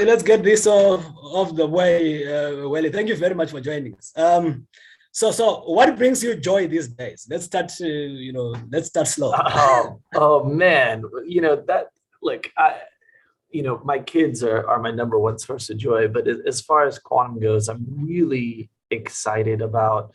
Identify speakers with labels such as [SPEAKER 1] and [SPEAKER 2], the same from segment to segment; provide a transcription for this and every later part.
[SPEAKER 1] let's get this off the way, Whurley. Thank you very much for joining us. So what brings you joy these days? Let's start. Let's start slow.
[SPEAKER 2] Oh man, like my kids are my number one source of joy. But as far as quantum goes, I'm really excited about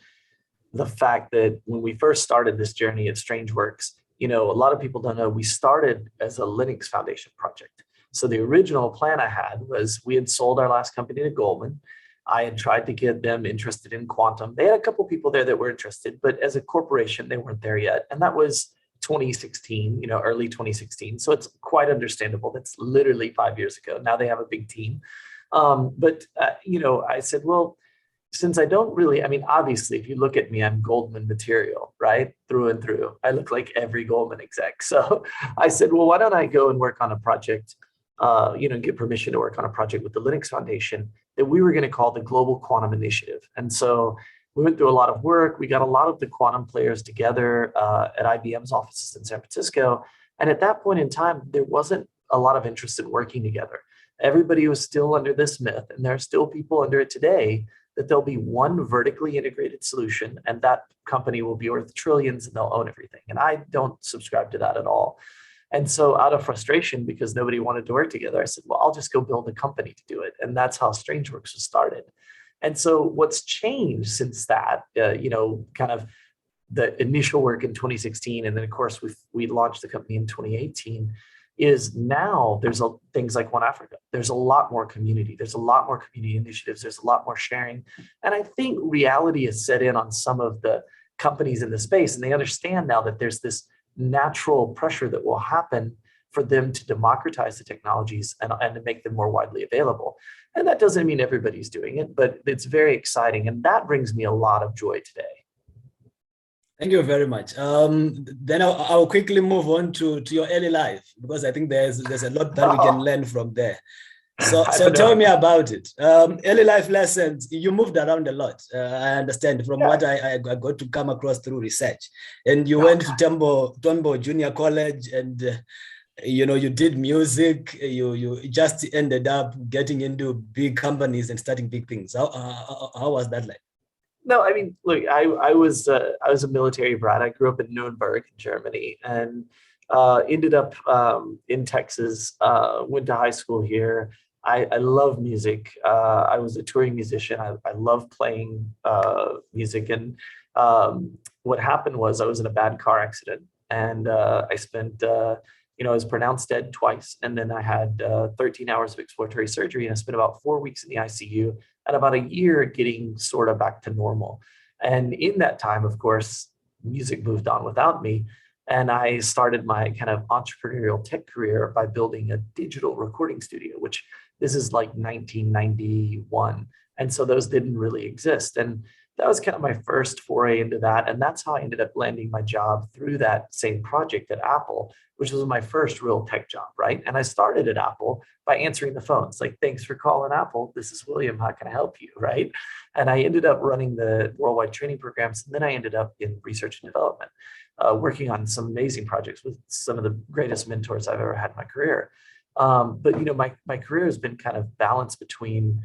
[SPEAKER 2] the fact that when we first started this journey at StrangeWorks, a lot of people don't know we started as a Linux Foundation project. So the original plan I had was we had sold our last company to Goldman. I had tried to get them interested in quantum. They had a couple people there that were interested, but as a corporation, they weren't there yet. And that was 2016, early 2016. So it's quite understandable. That's literally 5 years ago. Now they have a big team. I said, well, since I don't really, obviously, if you look at me, I'm Goldman material, right? Through and through. I look like every Goldman exec. So I said, well, why don't I go and work on a project, get permission to work on a project with the Linux Foundation that we were going to call the Global Quantum Initiative. And so we went through a lot of work. We got a lot of the quantum players together at IBM's offices in San Francisco. And at that point in time, there wasn't a lot of interest in working together. Everybody was still under this myth, and there are still people under it today, that there'll be one vertically integrated solution and that company will be worth trillions and they'll own everything. And I don't subscribe to that at all. And so out of frustration, because nobody wanted to work together, I said, well, I'll just go build a company to do it. And that's how StrangeWorks was started. And so what's changed since that, kind of the initial work in 2016, and then of course we launched the company in 2018, is now there's things like One Africa. There's a lot more community. There's a lot more community initiatives. There's a lot more sharing. And I think reality has set in on some of the companies in the space, and they understand now that there's this natural pressure that will happen for them to democratize the technologies and to make them more widely available. And that doesn't mean everybody's doing it, but it's very exciting. And that brings me a lot of joy today.
[SPEAKER 1] Thank you very much. Then I'll quickly move on to your early life, because I think there's a lot that we can learn from there. So tell me about it. Early life lessons. You moved around a lot. I understand from what I got to come across through research. And you went to Tombo Junior College, and you did music. You just ended up getting into big companies and starting big things. How was that like?
[SPEAKER 2] No, look, I was a military brat. I grew up in Nuremberg, Germany, and ended up in Texas. Went to high school here. I love music. I was a touring musician. I love playing music. And what happened was I was in a bad car accident, and I spent, I was pronounced dead twice. And then I had 13 hours of exploratory surgery, and I spent about 4 weeks in the ICU and about a year getting sort of back to normal. And in that time, of course, music moved on without me. And I started my kind of entrepreneurial tech career by building a digital recording studio, which this is like 1991. And so those didn't really exist. And that was kind of my first foray into that. And that's how I ended up landing my job through that same project at Apple, which was my first real tech job, right? And I started at Apple by answering the phones, like, thanks for calling Apple. This is William. How can I help you, right? And I ended up running the worldwide training programs. And then I ended up in research and development, working on some amazing projects with some of the greatest mentors I've ever had in my career. But my career has been kind of balanced between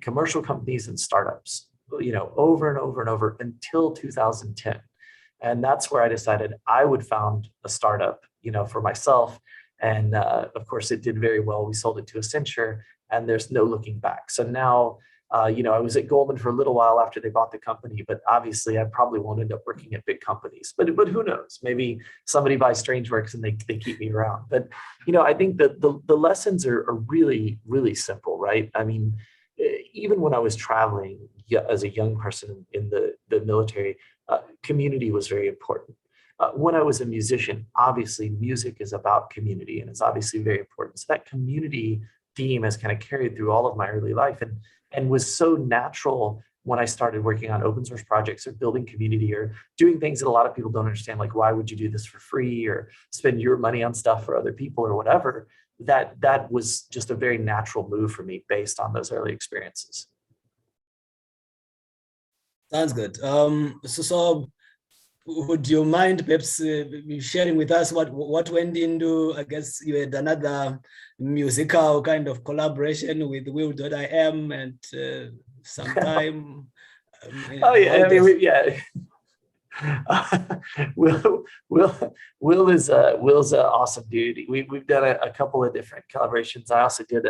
[SPEAKER 2] commercial companies and startups, over and over and over until 2010. And that's where I decided I would found a startup, for myself. And of course, it did very well. We sold it to Accenture, and there's no looking back. So now, I was at Goldman for a little while after they bought the company, but obviously I probably won't end up working at big companies. But who knows? Maybe somebody buys StrangeWorks and they keep me around. But I think that the lessons are really, really simple, right? Even when I was traveling as a young person in the military, community was very important. When I was a musician, obviously music is about community, and it's obviously very important. So that community theme has kind of carried through all of my early life and was so natural when I started working on open source projects or building community or doing things that a lot of people don't understand, like, why would you do this for free or spend your money on stuff for other people or whatever. That was just a very natural move for me based on those early experiences.
[SPEAKER 1] Sounds good. So would you mind perhaps sharing with us what went into, I guess you had another musical kind of collaboration with Will.i.am and sometime.
[SPEAKER 2] Oh yeah, I mean, yeah. Will is Will's an awesome dude. We've done a couple of different collaborations. I also did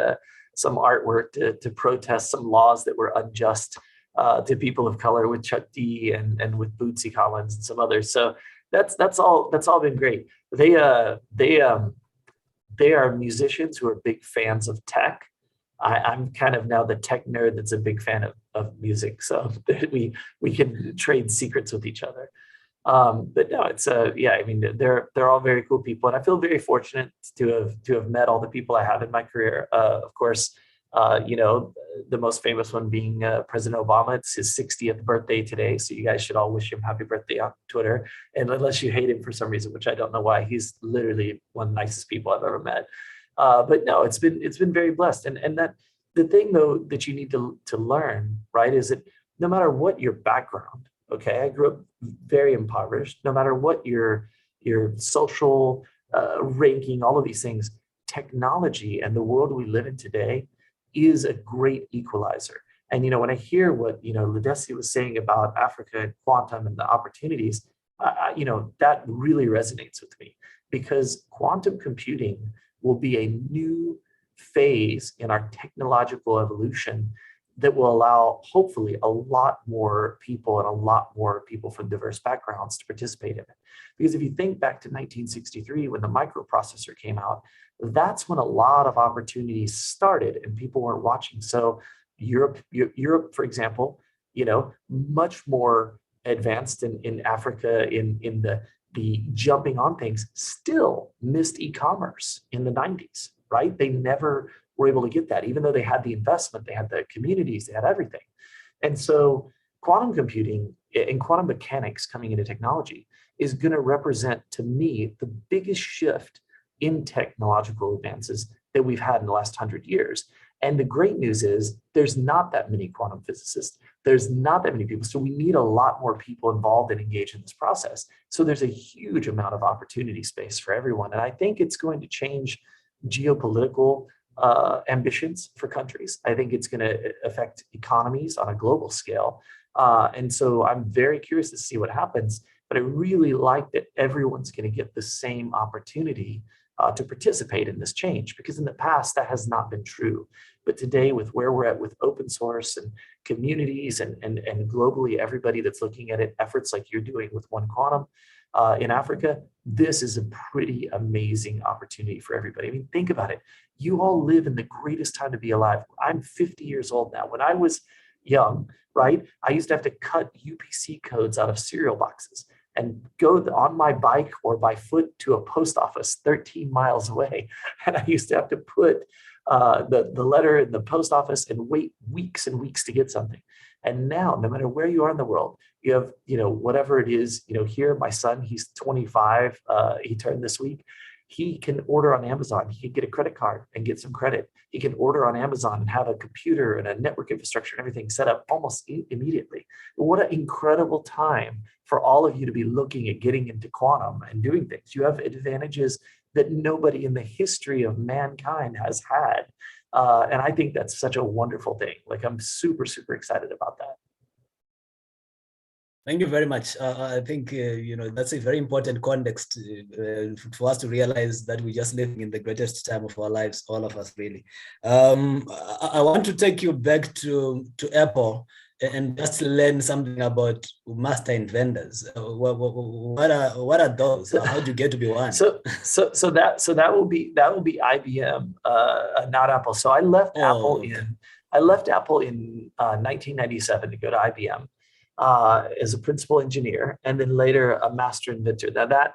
[SPEAKER 2] some artwork to protest some laws that were unjust to people of color with Chuck D and with Bootsy Collins and some others. So that's all been great. They are musicians who are big fans of tech. I'm kind of now the tech nerd that's a big fan of music. So we can trade secrets with each other. But no, it's yeah, I mean, they're all very cool people, and I feel very fortunate to have met all the people I have in my career. Of course, you know, the most famous one being President Obama. It's his 60th birthday today, so you guys should all wish him happy birthday on Twitter. And unless you hate him for some reason, which I don't know why, he's literally one of the nicest people I've ever met. But no, it's been very blessed, and that the thing though that you need to learn, right, is that no matter what your background, okay, I grew up very impoverished. No matter what your social ranking, all of these things, technology and the world we live in today is a great equalizer. And you know, when I hear what Ledesi was saying about Africa and quantum and the opportunities, you know, that really resonates with me, because quantum computing will be a new phase in our technological evolution that will allow, hopefully, a lot more people and a lot more people from diverse backgrounds to participate in it. Because if you think back to 1963, when the microprocessor came out, that's when a lot of opportunities started and people weren't watching. So Europe, for example, you know, much more advanced in Africa in the jumping on things, still missed e-commerce in the 90s, right? They never were able to get that, even though they had the investment, they had the communities, they had everything. And so quantum computing and quantum mechanics coming into technology is going to represent, to me, the biggest shift in technological advances that we've had in the last 100 years. And the great news is there's not that many quantum physicists. There's not that many people. So we need a lot more people involved and engaged in this process. So there's a huge amount of opportunity space for everyone. And I think it's going to change geopolitical ambitions for countries. I think it's going to affect economies on a global scale. And so I'm very curious to see what happens. But I really like that everyone's going to get the same opportunity to participate in this change, because in the past that has not been true. But today, with where we're at with open source and communities and globally everybody that's looking at it, efforts like you're doing with OneQuantum in Africa, this is a pretty amazing opportunity for everybody. I mean, think about it. You all live in the greatest time to be alive. I'm 50 years old now. When I was young, right, I used to have to cut UPC codes out of cereal boxes and go on my bike or by foot to a post office 13 miles away. And I used to have to put the letter in the post office and wait weeks and weeks to get something. And now, no matter where you are in the world, you have, whatever it is, here, my son, he's 25, he turned this week. He can order on Amazon. He can get a credit card and get some credit. He can order on Amazon and have a computer and a network infrastructure and everything set up almost immediately. What an incredible time for all of you to be looking at getting into quantum and doing things. You have advantages that nobody in the history of mankind has had. And I think that's such a wonderful thing. Like, I'm super, super excited about that.
[SPEAKER 1] Thank you very much. I think, that's a very important context for us to realize that we're just living in the greatest time of our lives, all of us, really. I want to take you back to Apple and just learn something about master inventors. What are those? How do you get to be one?
[SPEAKER 2] So that will be IBM, not Apple. So I left Apple in 1997 to go to IBM. As a principal engineer, and then later a master inventor. Now that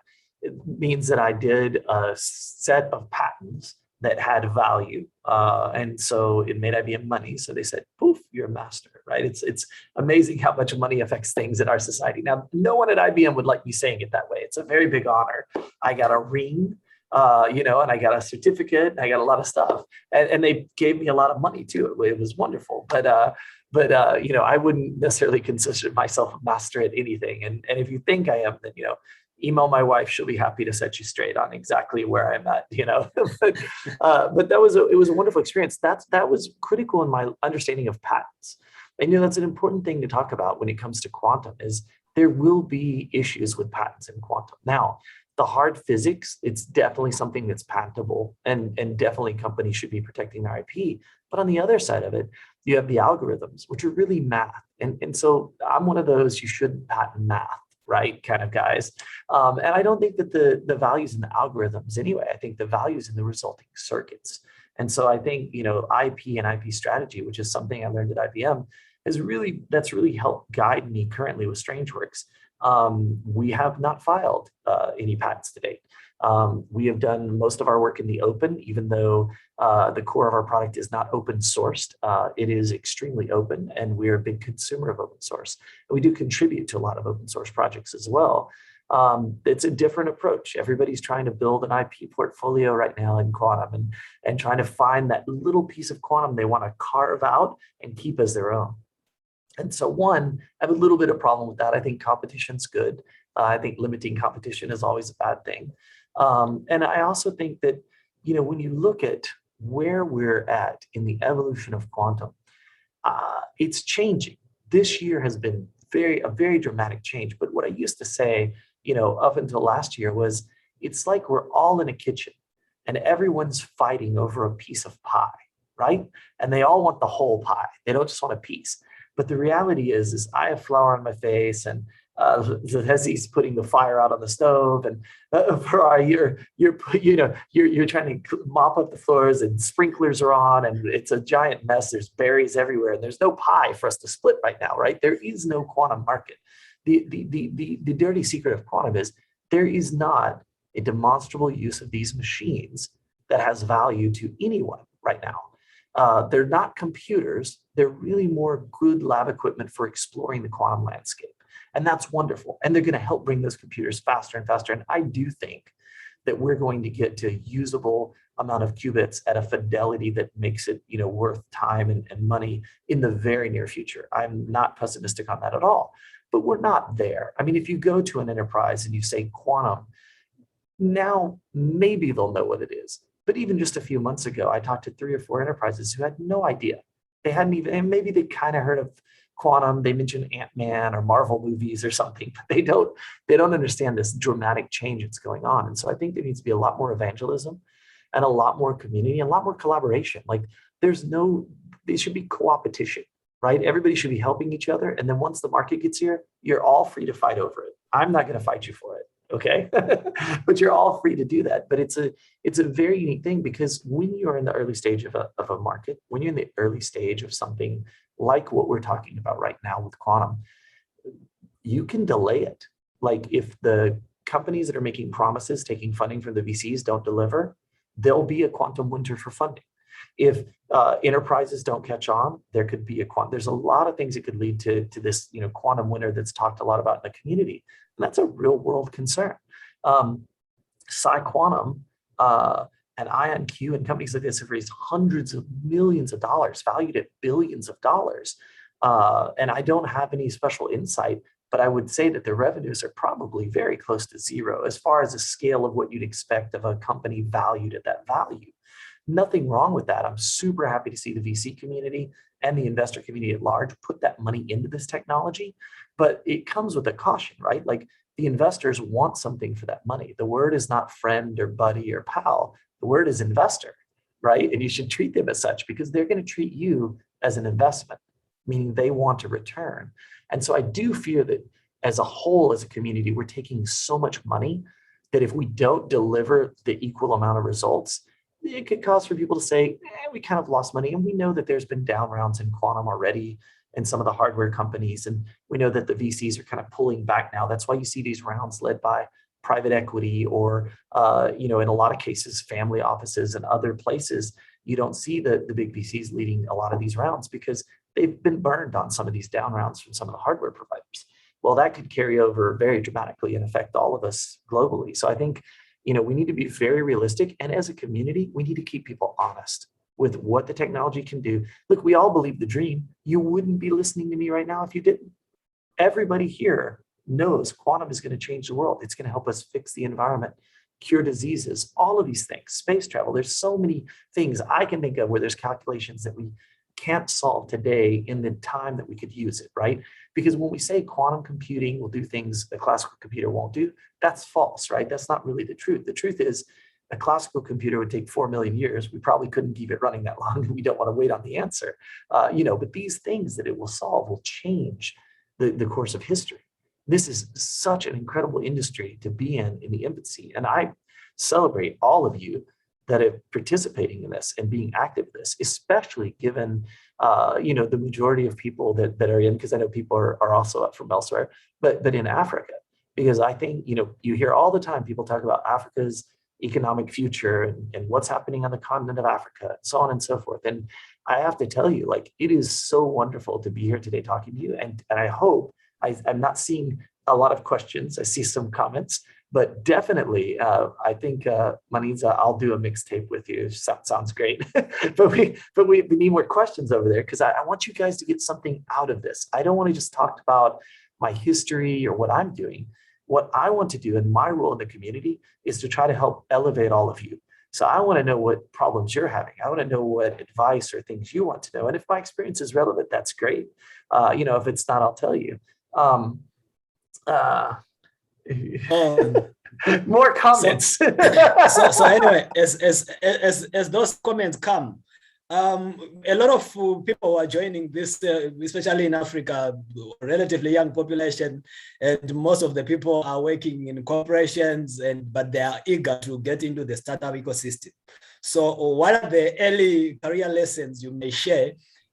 [SPEAKER 2] means that I did a set of patents that had value, and so it made IBM money. So they said, "Poof, you're a master." Right? It's amazing how much money affects things in our society. Now, no one at IBM would like me saying it that way. It's a very big honor. I got a ring. And I got a certificate, and I got a lot of stuff, and they gave me a lot of money too. It was wonderful, but you know, I wouldn't necessarily consider myself a master at anything. And if you think I am, then, you know, email my wife. She'll be happy to set you straight on exactly where I'm at, you know. But that was it was a wonderful experience. That was critical in my understanding of patents. And, you know, that's an important thing to talk about when it comes to quantum is there will be issues with patents in quantum. Now, the hard physics, it's definitely something that's patentable, and definitely companies should be protecting their IP. But on the other side of it, you have the algorithms, which are really math. And so I'm one of those, you shouldn't patent math, right, kind of guys. And I don't think that the values in the algorithms anyway. I think the values in the resulting circuits. And so I think, you know, IP and IP strategy, which is something I learned at IBM, that's really helped guide me currently with StrangeWorks. We have not filed any patents to date. We have done most of our work in the open, even though the core of our product is not open sourced. It is extremely open, and we're a big consumer of open source. And we do contribute to a lot of open source projects as well. It's a different approach. Everybody's trying to build an IP portfolio right now in quantum, and trying to find that little piece of quantum they want to carve out and keep as their own. And so one, I have a little bit of problem with that. I think competition's good. I think limiting competition is always a bad thing. And I also think that, you know, when you look at where we're at in the evolution of quantum, it's changing. This year has been a very dramatic change. But what I used to say, you know, up until last year was, it's like we're all in a kitchen and everyone's fighting over a piece of pie, right? And they all want the whole pie. They don't just want a piece. But the reality is I have flour on my face, and Hezzy's putting the fire out on the stove, and you're trying to mop up the floors, and sprinklers are on, and it's a giant mess. There's berries everywhere, and there's no pie for us to split right now, right? There is no quantum market. The dirty secret of quantum is there is not a demonstrable use of these machines that has value to anyone right now. They're not computers. They're really more good lab equipment for exploring the quantum landscape. And that's wonderful. And they're going to help bring those computers faster and faster. And I do think that we're going to get to a usable amount of qubits at a fidelity that makes it, you know, worth time and money in the very near future. I'm not pessimistic on that at all, but we're not there. I mean, if you go to an enterprise and you say quantum, now maybe they'll know what it is. But even just a few months ago, I talked to 3 or 4 enterprises who had no idea. They hadn't even, and maybe they kind of heard of quantum. They mentioned Ant-Man or Marvel movies or something, but they don't understand this dramatic change that's going on. And so I think there needs to be a lot more evangelism and a lot more community, and a lot more collaboration. Like there should be co-opetition, right? Everybody should be helping each other. And then once the market gets here, you're all free to fight over it. I'm not going to fight you for it. Okay. But you're all free to do that. But it's a very unique thing, because when you're in the early stage of a market, when you're in the early stage of something like what we're talking about right now with quantum, you can delay it. Like if the companies that are making promises, taking funding from the VCs don't deliver, there'll be a quantum winter for funding. If enterprises don't catch on, there could be there's a lot of things that could lead to this, you know, quantum winter that's talked a lot about in the community. And that's a real world concern. PsiQuantum and IonQ and companies like this have raised hundreds of millions of dollars, valued at billions of dollars. And I don't have any special insight, but I would say that the revenues are probably very close to zero as far as the scale of what you'd expect of a company valued at that value. Nothing wrong with that. I'm super happy to see the VC community and the investor community at large put that money into this technology, but it comes with a caution, right? Like the investors want something for that money. The word is not friend or buddy or pal. The word is investor, right? And you should treat them as such, because they're going to treat you as an investment, meaning they want a return. And so I do fear that as a whole, as a community, we're taking so much money that if we don't deliver the equal amount of results, it could cause for people to say, we kind of lost money. And we know that there's been down rounds in quantum already in some of the hardware companies. And we know that the VCs are kind of pulling back now. That's why you see these rounds led by private equity or, in a lot of cases, family offices and other places. You don't see the big VCs leading a lot of these rounds because they've been burned on some of these down rounds from some of the hardware providers. Well, that could carry over very dramatically and affect all of us globally. So I think we need to be very realistic. And as a community, we need to keep people honest. with what the technology can do. Look, we all believe the dream. You wouldn't be listening to me right now if you didn't. Everybody here knows quantum is going to change the world. It's going to help us fix the environment, cure diseases, all of these things, space travel. There's so many things I can think of where there's calculations that we can't solve today in the time that we could use it, right? Because when we say quantum computing will do things a classical computer won't do, that's false, right? That's not really the truth. The truth is a classical computer would take 4 million years. We probably couldn't keep it running that long. We don't want to wait on the answer, but these things that it will solve will change the course of history. This is such an incredible industry to be in the infancy. And I celebrate all of you that are participating in this and being active in this, especially given, the majority of people that are in, because I know people are also up from elsewhere, but in Africa, because I think, you hear all the time people talk about Africa's economic future and what's happening on the continent of Africa, and so on and so forth. And I have to tell you, it is so wonderful to be here today talking to you. And I hope I'm not seeing a lot of questions. I see some comments, but definitely, I think, Maniza, I'll do a mixtape with you. Sounds great. but we need more questions over there, because I want you guys to get something out of this. I don't want to just talk about my history or what I'm doing. What I want to do in my role in the community is to try to help elevate all of you. So I want to know what problems you're having. I want to know what advice or things you want to know. And if my experience is relevant, that's great. If it's not, I'll tell you. More comments.
[SPEAKER 1] So anyway, as those comments come, a lot of people are joining this, especially in Africa, relatively young population, and most of the people are working in corporations, but they are eager to get into the startup ecosystem. So what are the early career lessons you may share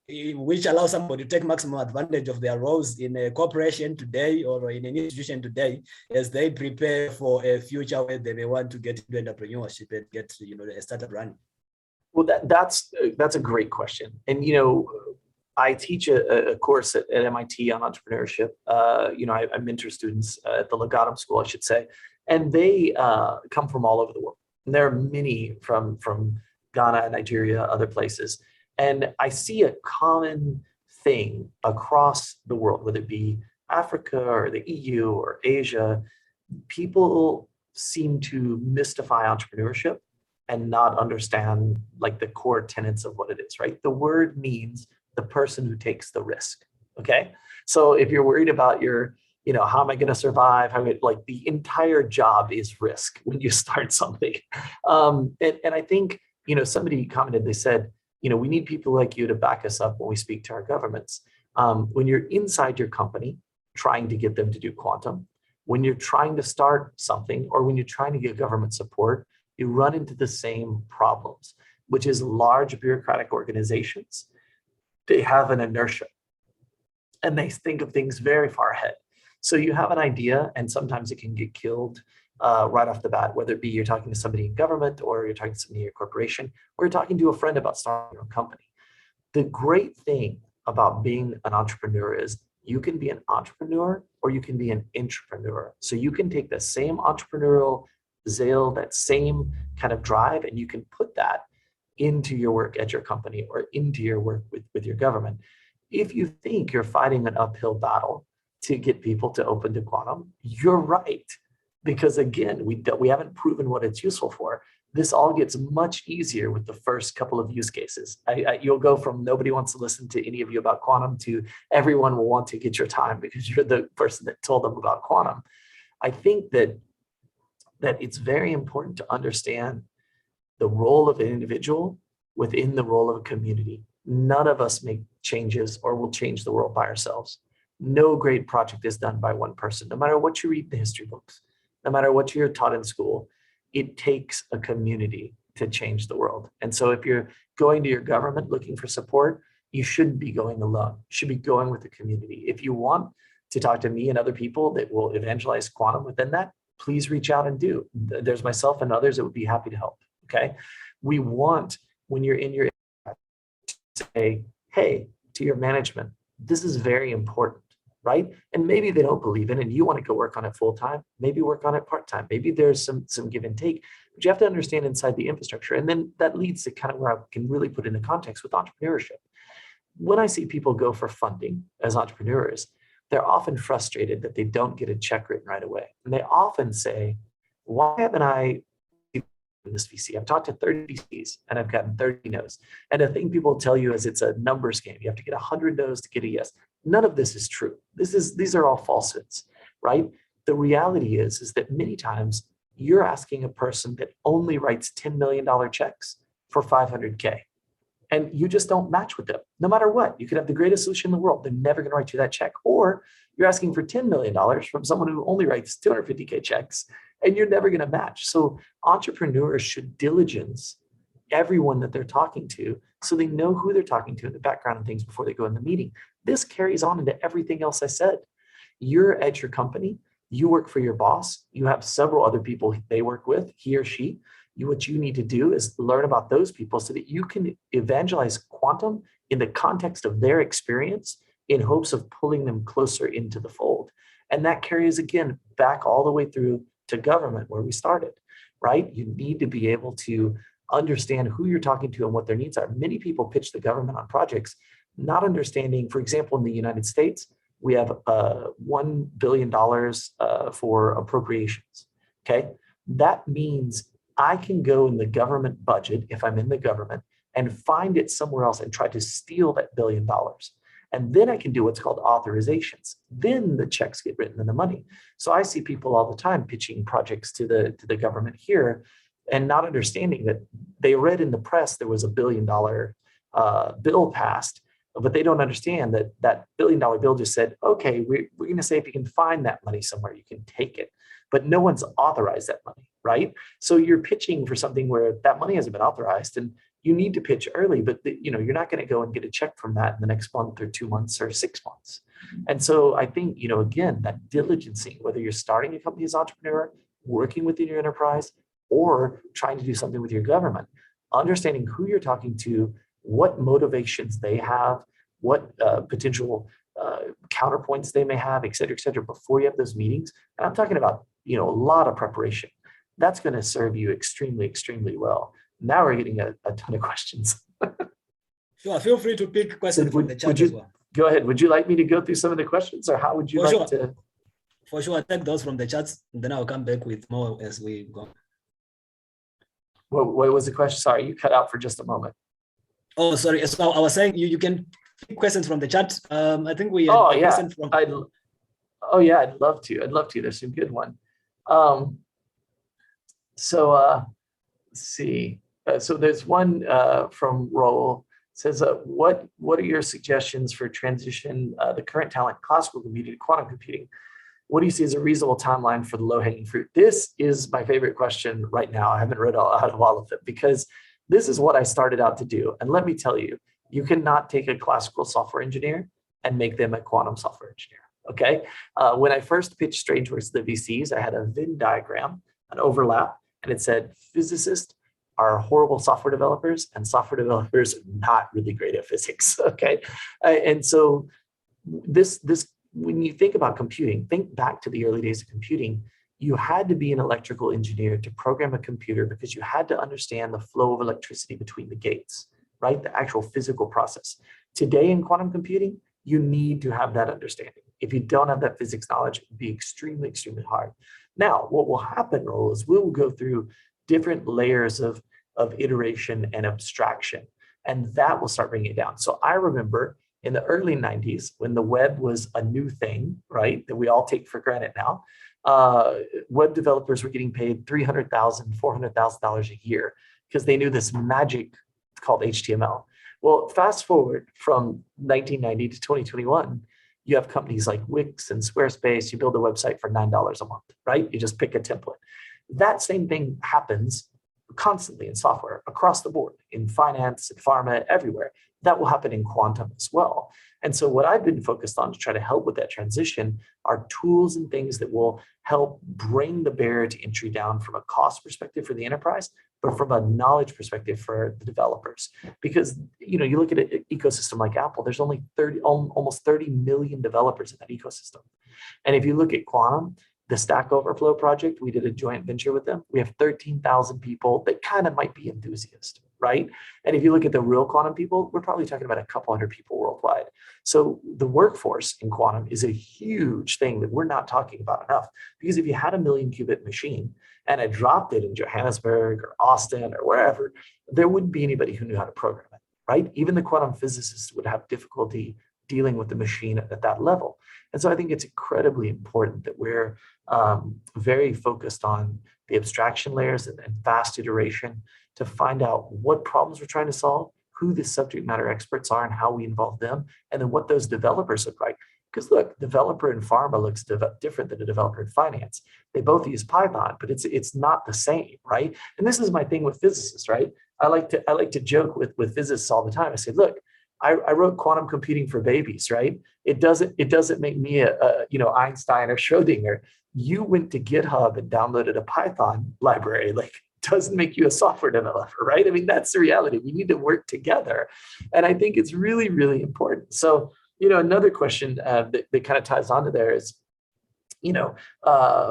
[SPEAKER 1] which allows somebody to take maximum advantage of their roles in a corporation today or in an institution today as they prepare for a future where they may want to get into entrepreneurship and get a startup running?
[SPEAKER 2] Well, that's a great question. And I teach a course at MIT on entrepreneurship. I mentor students at the Legatum School, I should say, and they come from all over the world. And there are many from Ghana, Nigeria, other places. And I see a common thing across the world, whether it be Africa or the EU or Asia. People seem to mystify entrepreneurship and not understand the core tenets of what it is, right? The word means the person who takes the risk, okay? So if you're worried about how am I going to survive? The entire job is risk when you start something. And I think, somebody commented, they said, we need people like you to back us up when we speak to our governments. When you're inside your company, trying to get them to do quantum, when you're trying to start something, or when you're trying to get government support, you run into the same problems, which is large bureaucratic organizations. They have an inertia and they think of things very far ahead. So you have an idea and sometimes it can get killed right off the bat, whether it be you're talking to somebody in government or you're talking to somebody in your corporation, or you're talking to a friend about starting your own company. The great thing about being an entrepreneur is you can be an entrepreneur or you can be an intrapreneur. So you can take the same entrepreneurial zeal, that same kind of drive, and you can put that into your work at your company or into your work with your government. If you think you're fighting an uphill battle to get people to open to quantum, you're right. Because again, we haven't proven what it's useful for. This all gets much easier with the first couple of use cases. You'll go from nobody wants to listen to any of you about quantum to everyone will want to get your time because you're the person that told them about quantum. I think that it's very important to understand the role of an individual within the role of a community. None of us make changes or will change the world by ourselves. No great project is done by one person, no matter what you read in the history books. No matter what you're taught in school, it takes a community to change the world. And so if you're going to your government looking for support, you shouldn't be going alone. You should be going with the community. If you want to talk to me and other people that will evangelize quantum within that, please reach out and do. There's myself and others that would be happy to help, okay? We want, when you're in your, say, hey, to your management, this is very important, right? And maybe they don't believe in it and you want to go work on it full time, maybe work on it part-time. Maybe there's some give and take, but you have to understand inside the infrastructure. And then that leads to kind of where I can really put into context with entrepreneurship. When I see people go for funding as entrepreneurs, they're often frustrated that they don't get a check written right away. And they often say, why haven't I in this VC? I've talked to 30 VCs and I've gotten 30 no's. And the thing people tell you is it's a numbers game. You have to get 100 no's to get a yes. None of this is true. These are all falsehoods, right? The reality is that many times you're asking a person that only writes $10 million checks for 500K. And you just don't match with them, no matter what. You could have the greatest solution in the world. They're never going to write you that check. Or you're asking for $10 million from someone who only writes 250K checks, and you're never going to match. So entrepreneurs should diligence everyone that they're talking to so they know who they're talking to in the background and things before they go in the meeting. This carries on into everything else I said. You're at your company. You work for your boss. You have several other people they work with, he or she. What you need to do is learn about those people so that you can evangelize quantum in the context of their experience in hopes of pulling them closer into the fold. And that carries, again, back all the way through to government where we started, right? You need to be able to understand who you're talking to and what their needs are. Many people pitch the government on projects, not understanding, for example, in the United States, we have $1 billion for appropriations, okay? That means I can go in the government budget, if I'm in the government, and find it somewhere else and try to steal that $1 billion. And then I can do what's called authorizations. Then the checks get written and the money. So I see people all the time pitching projects to the government here and not understanding that they read in the press there was a $1 billion bill passed, but they don't understand that that $1 billion bill just said, okay, we're going to say if you can find that money somewhere, you can take it. But no one's authorized that money, right? So you're pitching for something where that money hasn't been authorized, and you need to pitch early, but you're not going to go and get a check from that in the next month or 2 months or 6 months. And so I think, again, that diligencing, whether you're starting a company as an entrepreneur, working within your enterprise, or trying to do something with your government, understanding who you're talking to, what motivations they have, what potential counterpoints they may have, et cetera, before you have those meetings. And I'm talking about, a lot of preparation. That's going to serve you extremely, extremely well. Now we're getting a ton of questions.
[SPEAKER 1] Sure, feel free to pick questions from the chat as well.
[SPEAKER 2] Go ahead. Would you like me to go through some of the questions, or how would you like to?
[SPEAKER 1] For sure, take those from the chats, and then I'll come back with more as we go.
[SPEAKER 2] What was the question? Sorry, you cut out for just a moment.
[SPEAKER 1] Oh, sorry. So I was saying you can pick questions from the chat. I think we.
[SPEAKER 2] Oh yeah. I'd love to. There's some good one. Let's see. So there's one from Roll. It says, what are your suggestions for transition the current talent classical computing to quantum computing? What do you see as a reasonable timeline for the low-hanging fruit? This is my favorite question right now. I haven't read out of all of it because this is what I started out to do. And let me tell you, you cannot take a classical software engineer and make them a quantum software engineer, okay? When I first pitched StrangeWorks to the VCs, I had a Venn diagram, an overlap, and it said physicists are horrible software developers and software developers are not really great at physics, okay? And so this when you think about computing, think back to the early days of computing. You had to be an electrical engineer to program a computer because you had to understand the flow of electricity between the gates, right? The actual physical process. Today in quantum computing, you need to have that understanding. If you don't have that physics knowledge, it would be extremely, extremely hard. Now, what will happen, Raul, is we will go through different layers of iteration and abstraction, and that will start bringing it down. So I remember in the early 90s, when the web was a new thing, right, that we all take for granted now, web developers were getting paid $300,000, $400,000 a year because they knew this magic called HTML. Well, fast forward from 1990 to 2021, you have companies like Wix and Squarespace. You build a website for $9 a month, right? You just pick a template. That same thing happens constantly in software across the board, in finance, in pharma, everywhere. That will happen in quantum as well. And so what I've been focused on to try to help with that transition are tools and things that will help bring the barrier to entry down from a cost perspective for the enterprise, but from a knowledge perspective for the developers. Because, you know, you look at an ecosystem like Apple, there's only almost 30 million developers in that ecosystem. And if you look at Quantum, the Stack Overflow project, we did a joint venture with them. We have 13,000 people that kind of might be enthusiasts, right? And if you look at the real quantum people, we're probably talking about a couple hundred people worldwide. So the workforce in quantum is a huge thing that we're not talking about enough. Because if you had a 1,000,000 qubit machine and I dropped it in Johannesburg or Austin or wherever, there wouldn't be anybody who knew how to program it, right? Even the quantum physicists would have difficulty dealing with the machine at that level. And so I think it's incredibly important that we're very focused on the abstraction layers and fast iteration to find out what problems we're trying to solve, who the subject matter experts are and how we involve them, and then what those developers look like. Because look, developer in pharma looks different than a developer in finance. They both use Python, but it's not the same, right? And this is my thing with physicists, right? I like to joke with physicists all the time. I say, look, I wrote quantum computing for babies, right? It doesn't make me a Einstein or Schrodinger. You went to GitHub and downloaded a Python library. Like, doesn't make you a software developer, right? I mean, that's the reality. We need to work together, and I think it's really, really important. So, you know, another question that kind of ties onto there is, you know,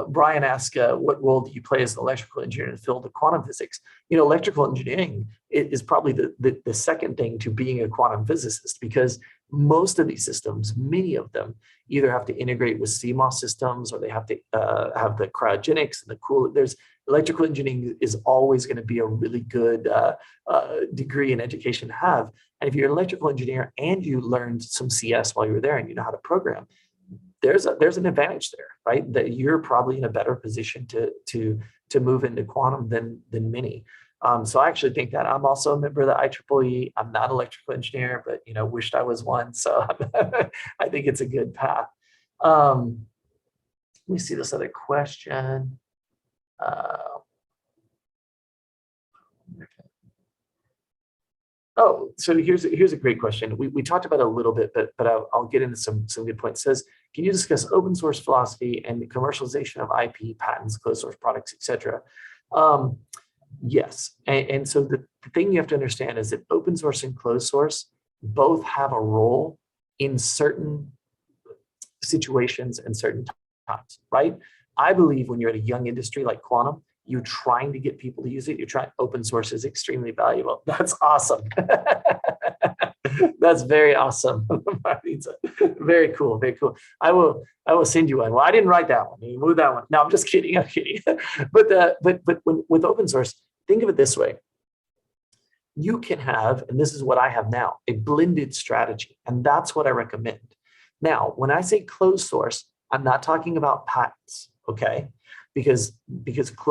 [SPEAKER 2] Brian asked, what role do you play as an electrical engineer in the field of quantum physics? You know, electrical engineering is probably the second thing to being a quantum physicist, because most of these systems, many of them, either have to integrate with CMOS systems or they have to have the cryogenics and the cool. There's electrical engineering is always going to be a really good degree in education to have. And if you're an electrical engineer and you learned some CS while you were there and you know how to program, there's an advantage there, right? That you're probably in a better position to move into quantum than many. So I actually think that I'm also a member of the IEEE. I'm not an electrical engineer, but you know, wished I was one. So I think it's a good path. Let me see this other question. Oh, so here's a great question. We talked about it a little bit, but I'll get into some good points. It says, can you discuss open source philosophy and the commercialization of IP, patents, closed source products, etc.? Yes, and so the thing you have to understand is that open source and closed source both have a role in certain situations and certain times, right? I believe when you're at a young industry like quantum, you're trying to get people to use it. You're trying, open source is extremely valuable. That's awesome. That's very awesome. Very cool, very cool. I will send you one. Well, I didn't write that one. You move that one. No, I'm just kidding. I'm kidding. But with open source, think of it this way. You can have, and this is what I have now, a blended strategy. And that's what I recommend. Now, when I say closed source, I'm not talking about patents, okay? Because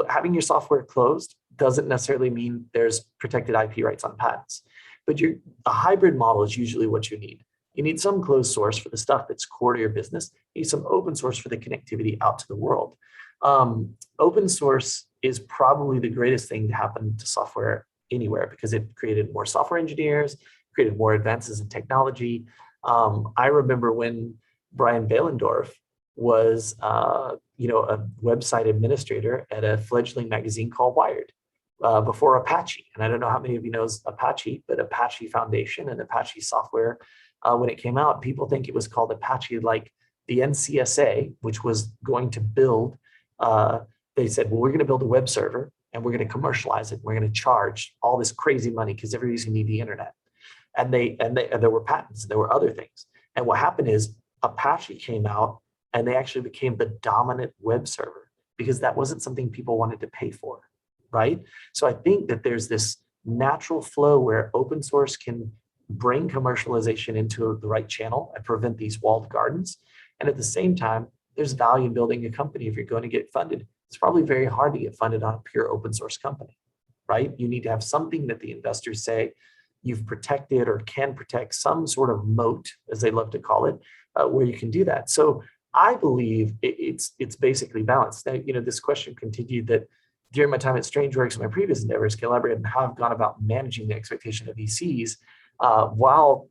[SPEAKER 2] having your software closed doesn't necessarily mean there's protected IP rights on patents. But a hybrid model is usually what you need. You need some closed source for the stuff that's core to your business. You need some open source for the connectivity out to the world. Open source is probably the greatest thing to happen to software anywhere because it created more software engineers, created more advances in technology. I remember when Brian Behlendorf was a website administrator at a fledgling magazine called Wired before Apache. And I don't know how many of you knows Apache, but Apache Foundation and Apache software, when it came out, people think it was called Apache like the NCSA, which was going to build, they said, well, we're going to build a web server and we're going to commercialize it. We're going to charge all this crazy money because everybody's going to need the internet. And there were patents, and there were other things. And what happened is Apache came out and they actually became the dominant web server because that wasn't something people wanted to pay for, right? So I think that there's this natural flow where open source can bring commercialization into the right channel and prevent these walled gardens. And at the same time, there's value in building a company. If you're going to get funded, it's probably very hard to get funded on a pure open source company, right? You need to have something that the investors say you've protected or can protect, some sort of moat, as they love to call it, where you can do that. So I believe it's basically balanced. Now, this question continued that during my time at Strangeworks and my previous endeavors, collaborated and how I've gone about managing the expectation of VCs while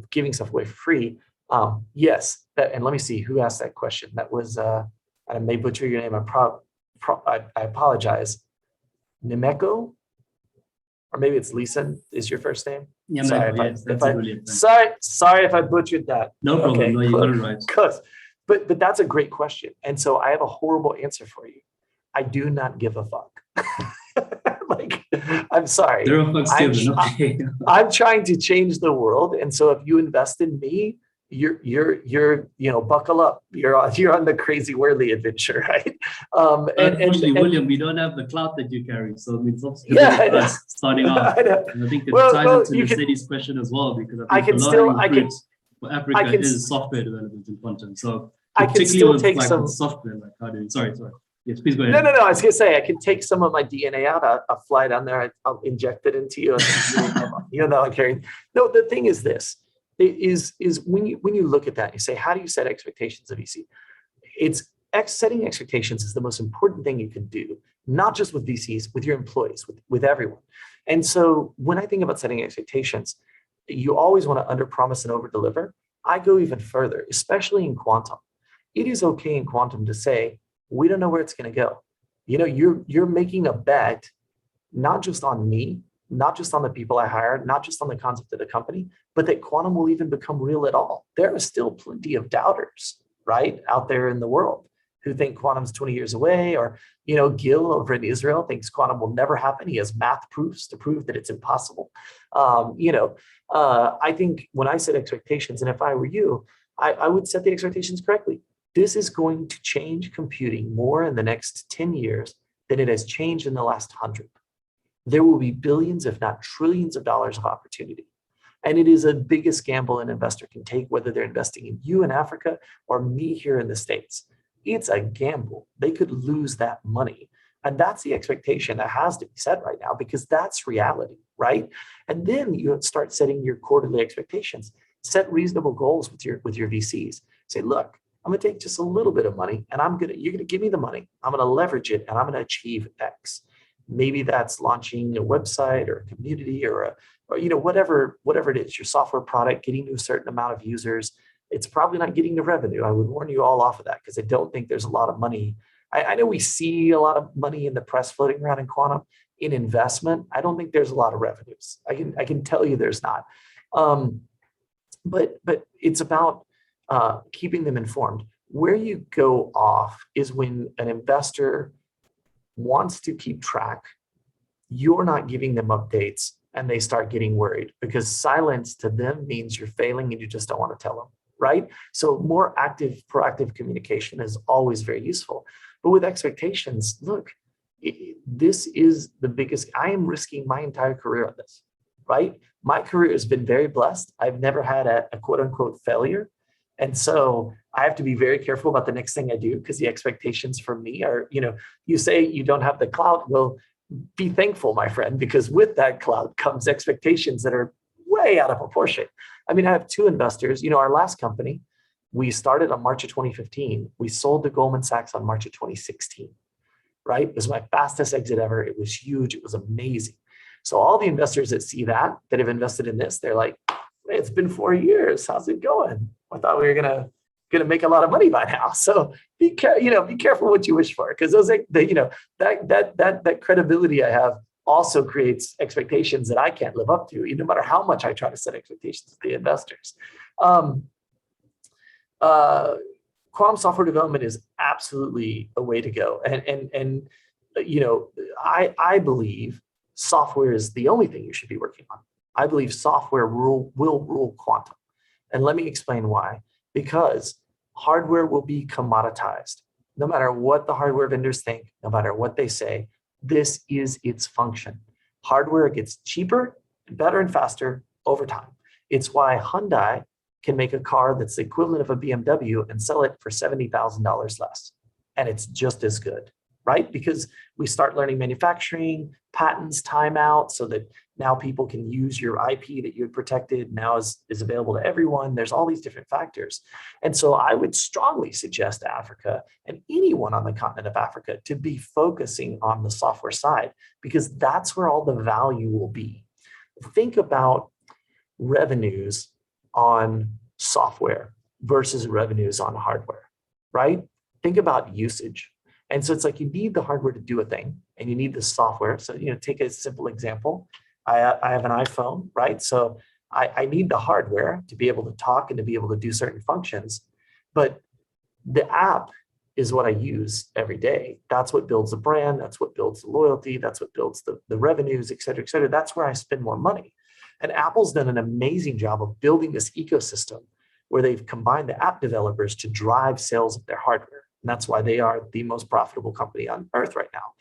[SPEAKER 2] giving stuff away for free. Yes, and let me see who asked that question. That was I may butcher your name. I apologize. Nemeko. or maybe it's Leeson is your first name.
[SPEAKER 3] Yeah,
[SPEAKER 2] sorry if I butchered that.
[SPEAKER 3] No problem.
[SPEAKER 2] Okay,
[SPEAKER 3] no, you got it right.
[SPEAKER 2] Close. But that's a great question. And so I have a horrible answer for you. I do not give a fuck. Like, I'm sorry.
[SPEAKER 3] There are fucks given. Okay.
[SPEAKER 2] I'm trying to change the world. And so if you invest in me, you're buckle up. You're on the crazy Whurley adventure, right?
[SPEAKER 3] Unfortunately, William, we don't have the clout that you carry. So it's starting off. And I think it ties into Mercedes' question as well, because I think for Africa is software development in quantum. So
[SPEAKER 2] I can still take some
[SPEAKER 3] software, like how do you, sorry. Yes, please go ahead.
[SPEAKER 2] No. I was gonna say I can take some of my DNA out. I'll fly down there. I'll inject it into you. And I carry. No, the thing is this: is when you look at that, you say, how do you set expectations of VC? Setting expectations is the most important thing you can do, not just with VCs, with your employees, with everyone. And so when I think about setting expectations, you always want to underpromise and overdeliver. I go even further, especially in quantum. It is okay in quantum to say, we don't know where it's going to go. You're making a bet, not just on me, not just on the people I hire, not just on the concept of the company, but that quantum will even become real at all. There are still plenty of doubters, right, out there in the world who think quantum's 20 years away, or, Gil over in Israel thinks quantum will never happen. He has math proofs to prove that it's impossible. I think when I set expectations, and if I were you, I would set the expectations correctly. This is going to change computing more in the next 10 years than it has changed in the last 100. There will be billions, if not trillions of dollars of opportunity. And it is the biggest gamble an investor can take, whether they're investing in you in Africa or me here in the States. It's a gamble. They could lose that money. And that's the expectation that has to be set right now, because that's reality, right? And then you start setting your quarterly expectations. Set reasonable goals with your VCs. Say, look, I'm going to take just a little bit of money, and you're going to give me the money. I'm going to leverage it, and I'm going to achieve X. Maybe that's launching a website or a community or whatever it is, your software product, getting to a certain amount of users. It's probably not getting the revenue. I would warn you all off of that, because I don't think there's a lot of money. I know we see a lot of money in the press floating around in quantum in investment. I don't think there's a lot of revenues. I can tell you there's not. But it's about keeping them informed. Where you go off is when an investor wants to keep track, you're not giving them updates, and they start getting worried, because silence to them means you're failing and you just don't want to tell them, right? So more active, proactive communication is always very useful. But with expectations, look, this is the biggest, I am risking my entire career on this, right? My career has been very blessed. I've never had a quote unquote failure. And so I have to be very careful about the next thing I do, because the expectations for me are, you say you don't have the clout. Well, be thankful, my friend, because with that clout comes expectations that are way out of proportion. I mean, I have two investors. Our last company, we started on March of 2015. We sold to Goldman Sachs on March of 2016, right? It was my fastest exit ever. It was huge. It was amazing. So all the investors that see that have invested in this, they're like, it's been 4 years. How's it going? I thought we were gonna make a lot of money by now. So be careful what you wish for, because those that credibility I have also creates expectations that I can't live up to, no matter how much I try to set expectations with the investors. Quantum software development is absolutely a way to go, and I believe software is the only thing you should be working on. I believe software will rule quantum. And let me explain why. Because hardware will be commoditized. No matter what the hardware vendors think, no matter what they say, this is its function. Hardware gets cheaper, better, and faster over time. It's why Hyundai can make a car that's the equivalent of a BMW and sell it for $70,000 less. And it's just as good, right? Because we start learning manufacturing, patents time out, so that now people can use your IP that you had protected now is available to everyone. There's all these different factors. And so I would strongly suggest Africa and anyone on the continent of Africa to be focusing on the software side, because that's where all the value will be. Think about revenues on software versus revenues on hardware, right? Think about usage. And so it's like you need the hardware to do a thing, and you need the software. So, take a simple example. I have an iPhone, right? So I need the hardware to be able to talk and to be able to do certain functions, but the app is what I use every day. That's what builds the brand. That's what builds the loyalty. That's what builds the revenues, et cetera, et cetera. That's where I spend more money. And Apple's done an amazing job of building this ecosystem where they've combined the app developers to drive sales of their hardware. And that's why they are the most profitable company on earth right now.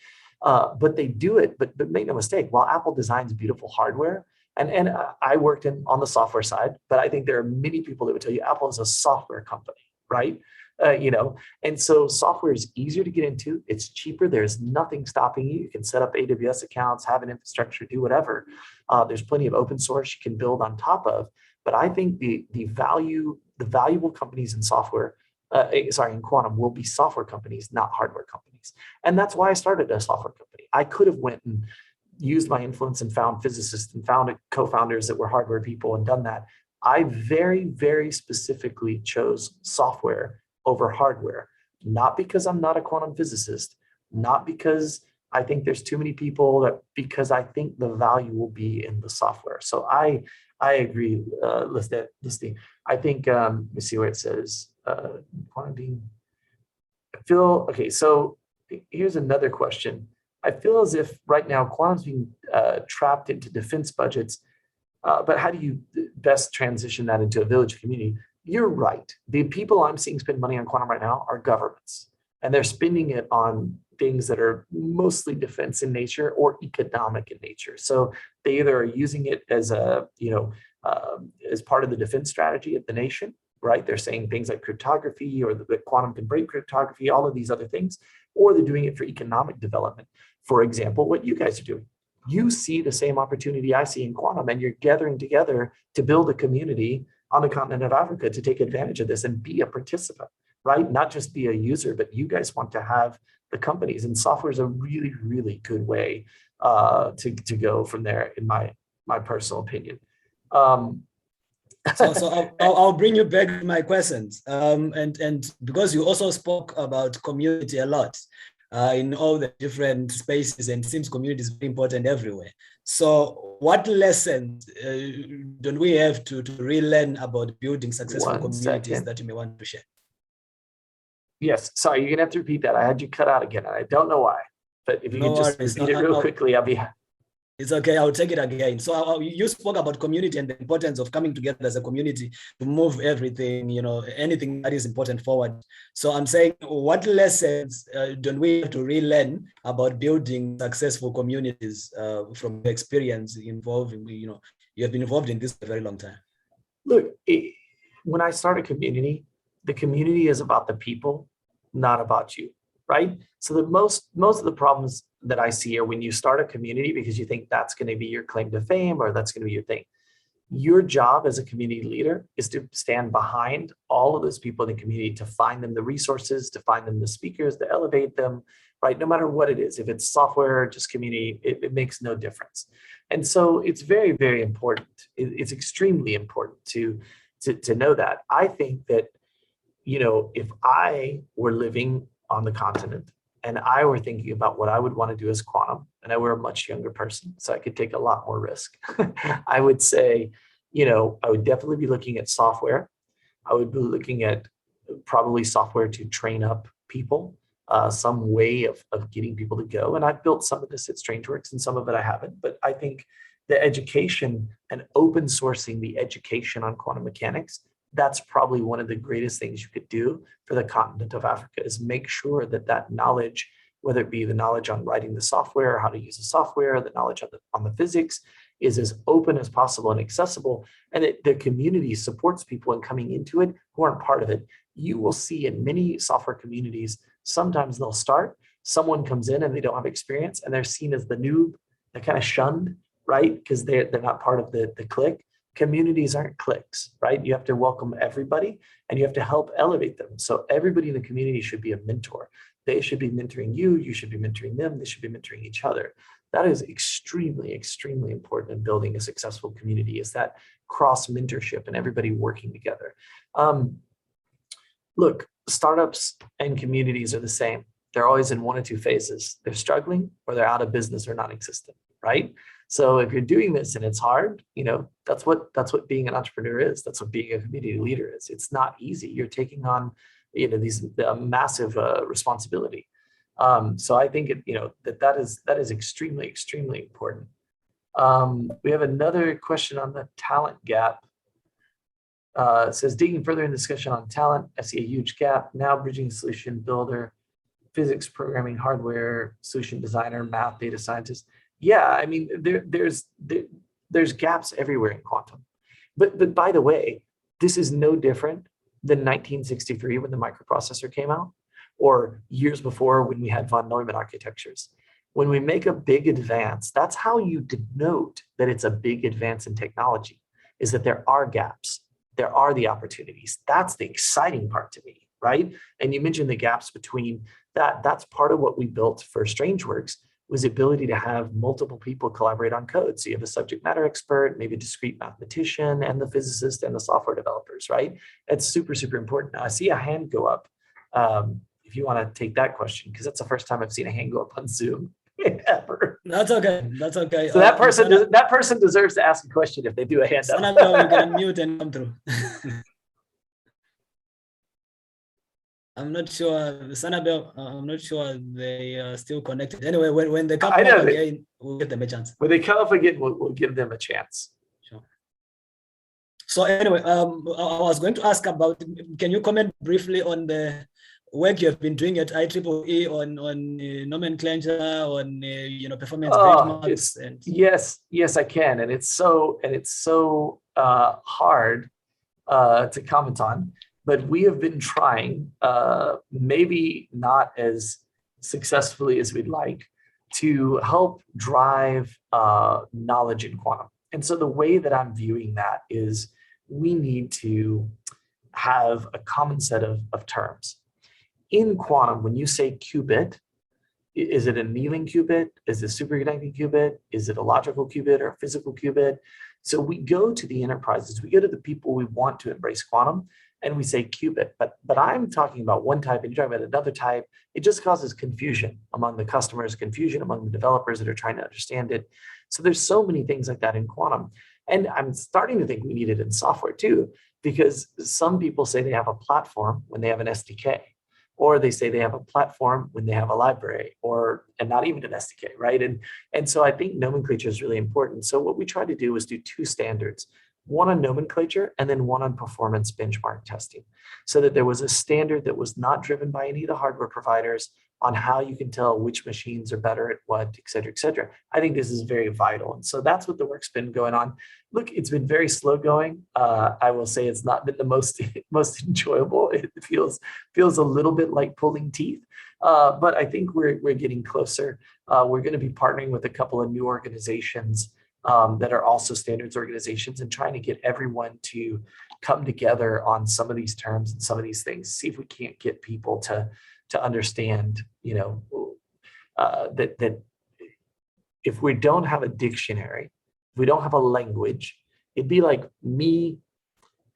[SPEAKER 2] But they do it, but make no mistake, while Apple designs beautiful hardware, and I worked on the software side, but I think there are many people that would tell you Apple is a software company, right? And so software is easier to get into. It's cheaper. There's nothing stopping you. You can set up AWS accounts, have an infrastructure, do whatever. There's plenty of open source you can build on top of. But I think the valuable companies in software, in quantum, will be software companies, not hardware companies. And that's why I started a software company. I could have went and used my influence and found physicists and found co-founders that were hardware people and done that. I very, very specifically chose software over hardware, not because I'm not a quantum physicist, not because I think there's too many people, because I think the value will be in the software. So I agree, Listy. I think, let me see where it says, quantum being, okay, so here's another question. I feel as if right now quantum's being trapped into defense budgets, but how do you best transition that into a village community? You're right. The people I'm seeing spend money on quantum right now are governments, and they're spending it on things that are mostly defense in nature or economic in nature. So they either are using it as as part of the defense strategy of the nation, right? They're saying things like cryptography or that quantum can break cryptography, all of these other things, or they're doing it for economic development. For example, what you guys are doing. You see the same opportunity I see in quantum, and you're gathering together to build a community on the continent of Africa to take advantage of this and be a participant, right? Not just be a user, but you guys want to have the companies, and software is a really, really good way to go from there, in my personal opinion.
[SPEAKER 1] So I'll bring you back to my questions. And because you also spoke about community a lot in all the different spaces, and it seems community is very important everywhere. So what lessons don't we have to relearn about building successful communities that you may want to share?
[SPEAKER 2] Yes, sorry, you're gonna have to repeat that. I had you cut out again. I don't know why, but if you can just repeat it real quickly, I'll be.
[SPEAKER 1] It's okay, I'll take it again. So you spoke about community and the importance of coming together as a community to move everything, anything that is important forward. So I'm saying, what lessons don't we have to relearn about building successful communities from the experience involving, you have been involved in this for a very long time?
[SPEAKER 2] Look, when I start a community, the community is about the people, not about you, right? So the most of the problems that I see are when you start a community because you think that's going to be your claim to fame or that's going to be your thing. Your job as a community leader is to stand behind all of those people in the community, to find them the resources, to find them the speakers, to elevate them, right? No matter what it is, if it's software, just community, it makes no difference. And so it's very, very important. It's extremely important to know that. I think that, if I were living on the continent and I were thinking about what I would want to do as quantum, and I were a much younger person, so I could take a lot more risk, I would say, I would definitely be looking at software. I would be looking at probably software to train up people, some way of getting people to go. And I've built some of this at StrangeWorks and some of it I haven't, but I think the education and open sourcing the education on quantum mechanics, that's probably one of the greatest things you could do for the continent of Africa, is make sure that knowledge, whether it be the knowledge on writing the software, how to use the software, the knowledge on the physics, is as open as possible and accessible, and that the community supports people in coming into it who aren't part of it. You will see in many software communities, sometimes they'll start, someone comes in and they don't have experience and they're seen as the noob, they're kind of shunned, right? Because they're not part of the clique. Communities aren't cliques, right? You have to welcome everybody and you have to help elevate them. So everybody in the community should be a mentor. They should be mentoring you. You should be mentoring them. They should be mentoring each other. That is extremely, extremely important in building a successful community, is that cross mentorship and everybody working together. Look, startups and communities are the same. They're always in one or two phases. They're struggling or they're out of business or non-existent, right? So if you're doing this and it's hard, that's what being an entrepreneur is. That's what being a community leader is. It's not easy. You're taking on, these massive responsibility. So I think that is extremely, extremely important. We have another question on the talent gap. It says, digging further in discussion on talent, I see a huge gap. Now bridging solution builder, physics, programming, hardware, solution designer, math, data scientist. Yeah, I mean, there's gaps everywhere in quantum. But by the way, this is no different than 1963 when the microprocessor came out, or years before when we had von Neumann architectures. When we make a big advance, that's how you denote that it's a big advance in technology, is that there are gaps. There are the opportunities. That's the exciting part to me, right? And you mentioned the gaps between that. That's part of what we built for StrangeWorks, was the ability to have multiple people collaborate on code. So you have a subject matter expert, maybe a discrete mathematician, and the physicist and the software developers, right? It's super, super important. Now, I see a hand go up. If you want to take that question, because that's the first time I've seen a hand go up on Zoom ever.
[SPEAKER 1] That's okay. That's okay.
[SPEAKER 2] So that person deserves to ask a question if they do a hand up.
[SPEAKER 1] You can unmute and come through. I'm not sure, Sanabel, I'm not sure they are still connected. Anyway, when they come up again, we'll give them a chance.
[SPEAKER 2] When they come up again, we'll give them a chance.
[SPEAKER 1] Sure. So anyway, I was going to ask about, can you comment briefly on the work you have been doing at IEEE on nomenclature, on performance benchmarks? And
[SPEAKER 2] yes, I can, and it's so hard to comment on. But we have been trying, maybe not as successfully as we'd like, to help drive knowledge in quantum. And so the way that I'm viewing that is we need to have a common set of terms. In quantum, when you say qubit, is it an annealing qubit? Is it a superconducting qubit? Is it a logical qubit or a physical qubit? So we go to the enterprises, we go to the people we want to embrace quantum, and we say qubit, but I'm talking about one type and you're talking about another type. It just causes confusion among the customers, confusion among the developers that are trying to understand it. So there's so many things like that in quantum. And I'm starting to think we need it in software too, because some people say they have a platform when they have an SDK, or they say they have a platform when they have a library, and not even an SDK, right? And so I think nomenclature is really important. So what we try to do is do two standards, one on nomenclature and then one on performance benchmark testing, so that there was a standard that was not driven by any of the hardware providers on how you can tell which machines are better at what, et cetera, et cetera. I think this is very vital. And so that's what the work's been going on. Look, it's been very slow going. I will say it's not been the most enjoyable. It feels a little bit like pulling teeth, but I think we're getting closer. We're going to be partnering with a couple of new organizations that are also standards organizations, and trying to get everyone to come together on some of these terms and some of these things. See if we can't get people to understand, that if we don't have a dictionary, if we don't have a language, it'd be like me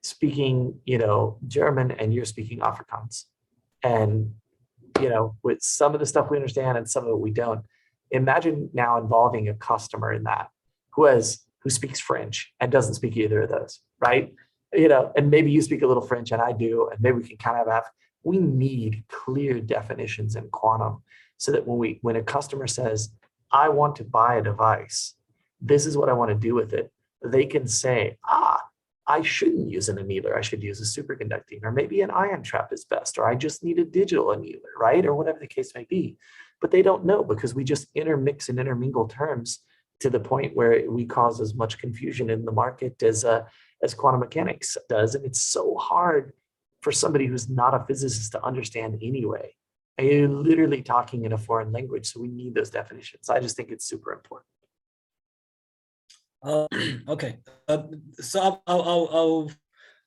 [SPEAKER 2] speaking, German and you're speaking Afrikaans, and with some of the stuff we understand and some of it we don't. Imagine now involving a customer in that who speaks French and doesn't speak either of those, right? And maybe you speak a little French and I do, and maybe we can kind of we need clear definitions in quantum, so that when a customer says, I want to buy a device, this is what I want to do with it, they can say, I shouldn't use an annealer, I should use a superconducting, or maybe an ion trap is best, or I just need a digital annealer, right? Or whatever the case may be. But they don't know, because we just intermix and intermingle terms to the point where we cause as much confusion in the market as quantum mechanics does. And it's so hard for somebody who's not a physicist to understand anyway. And you're literally talking in a foreign language, so we need those definitions. I just think it's super important.
[SPEAKER 1] Okay, so I'll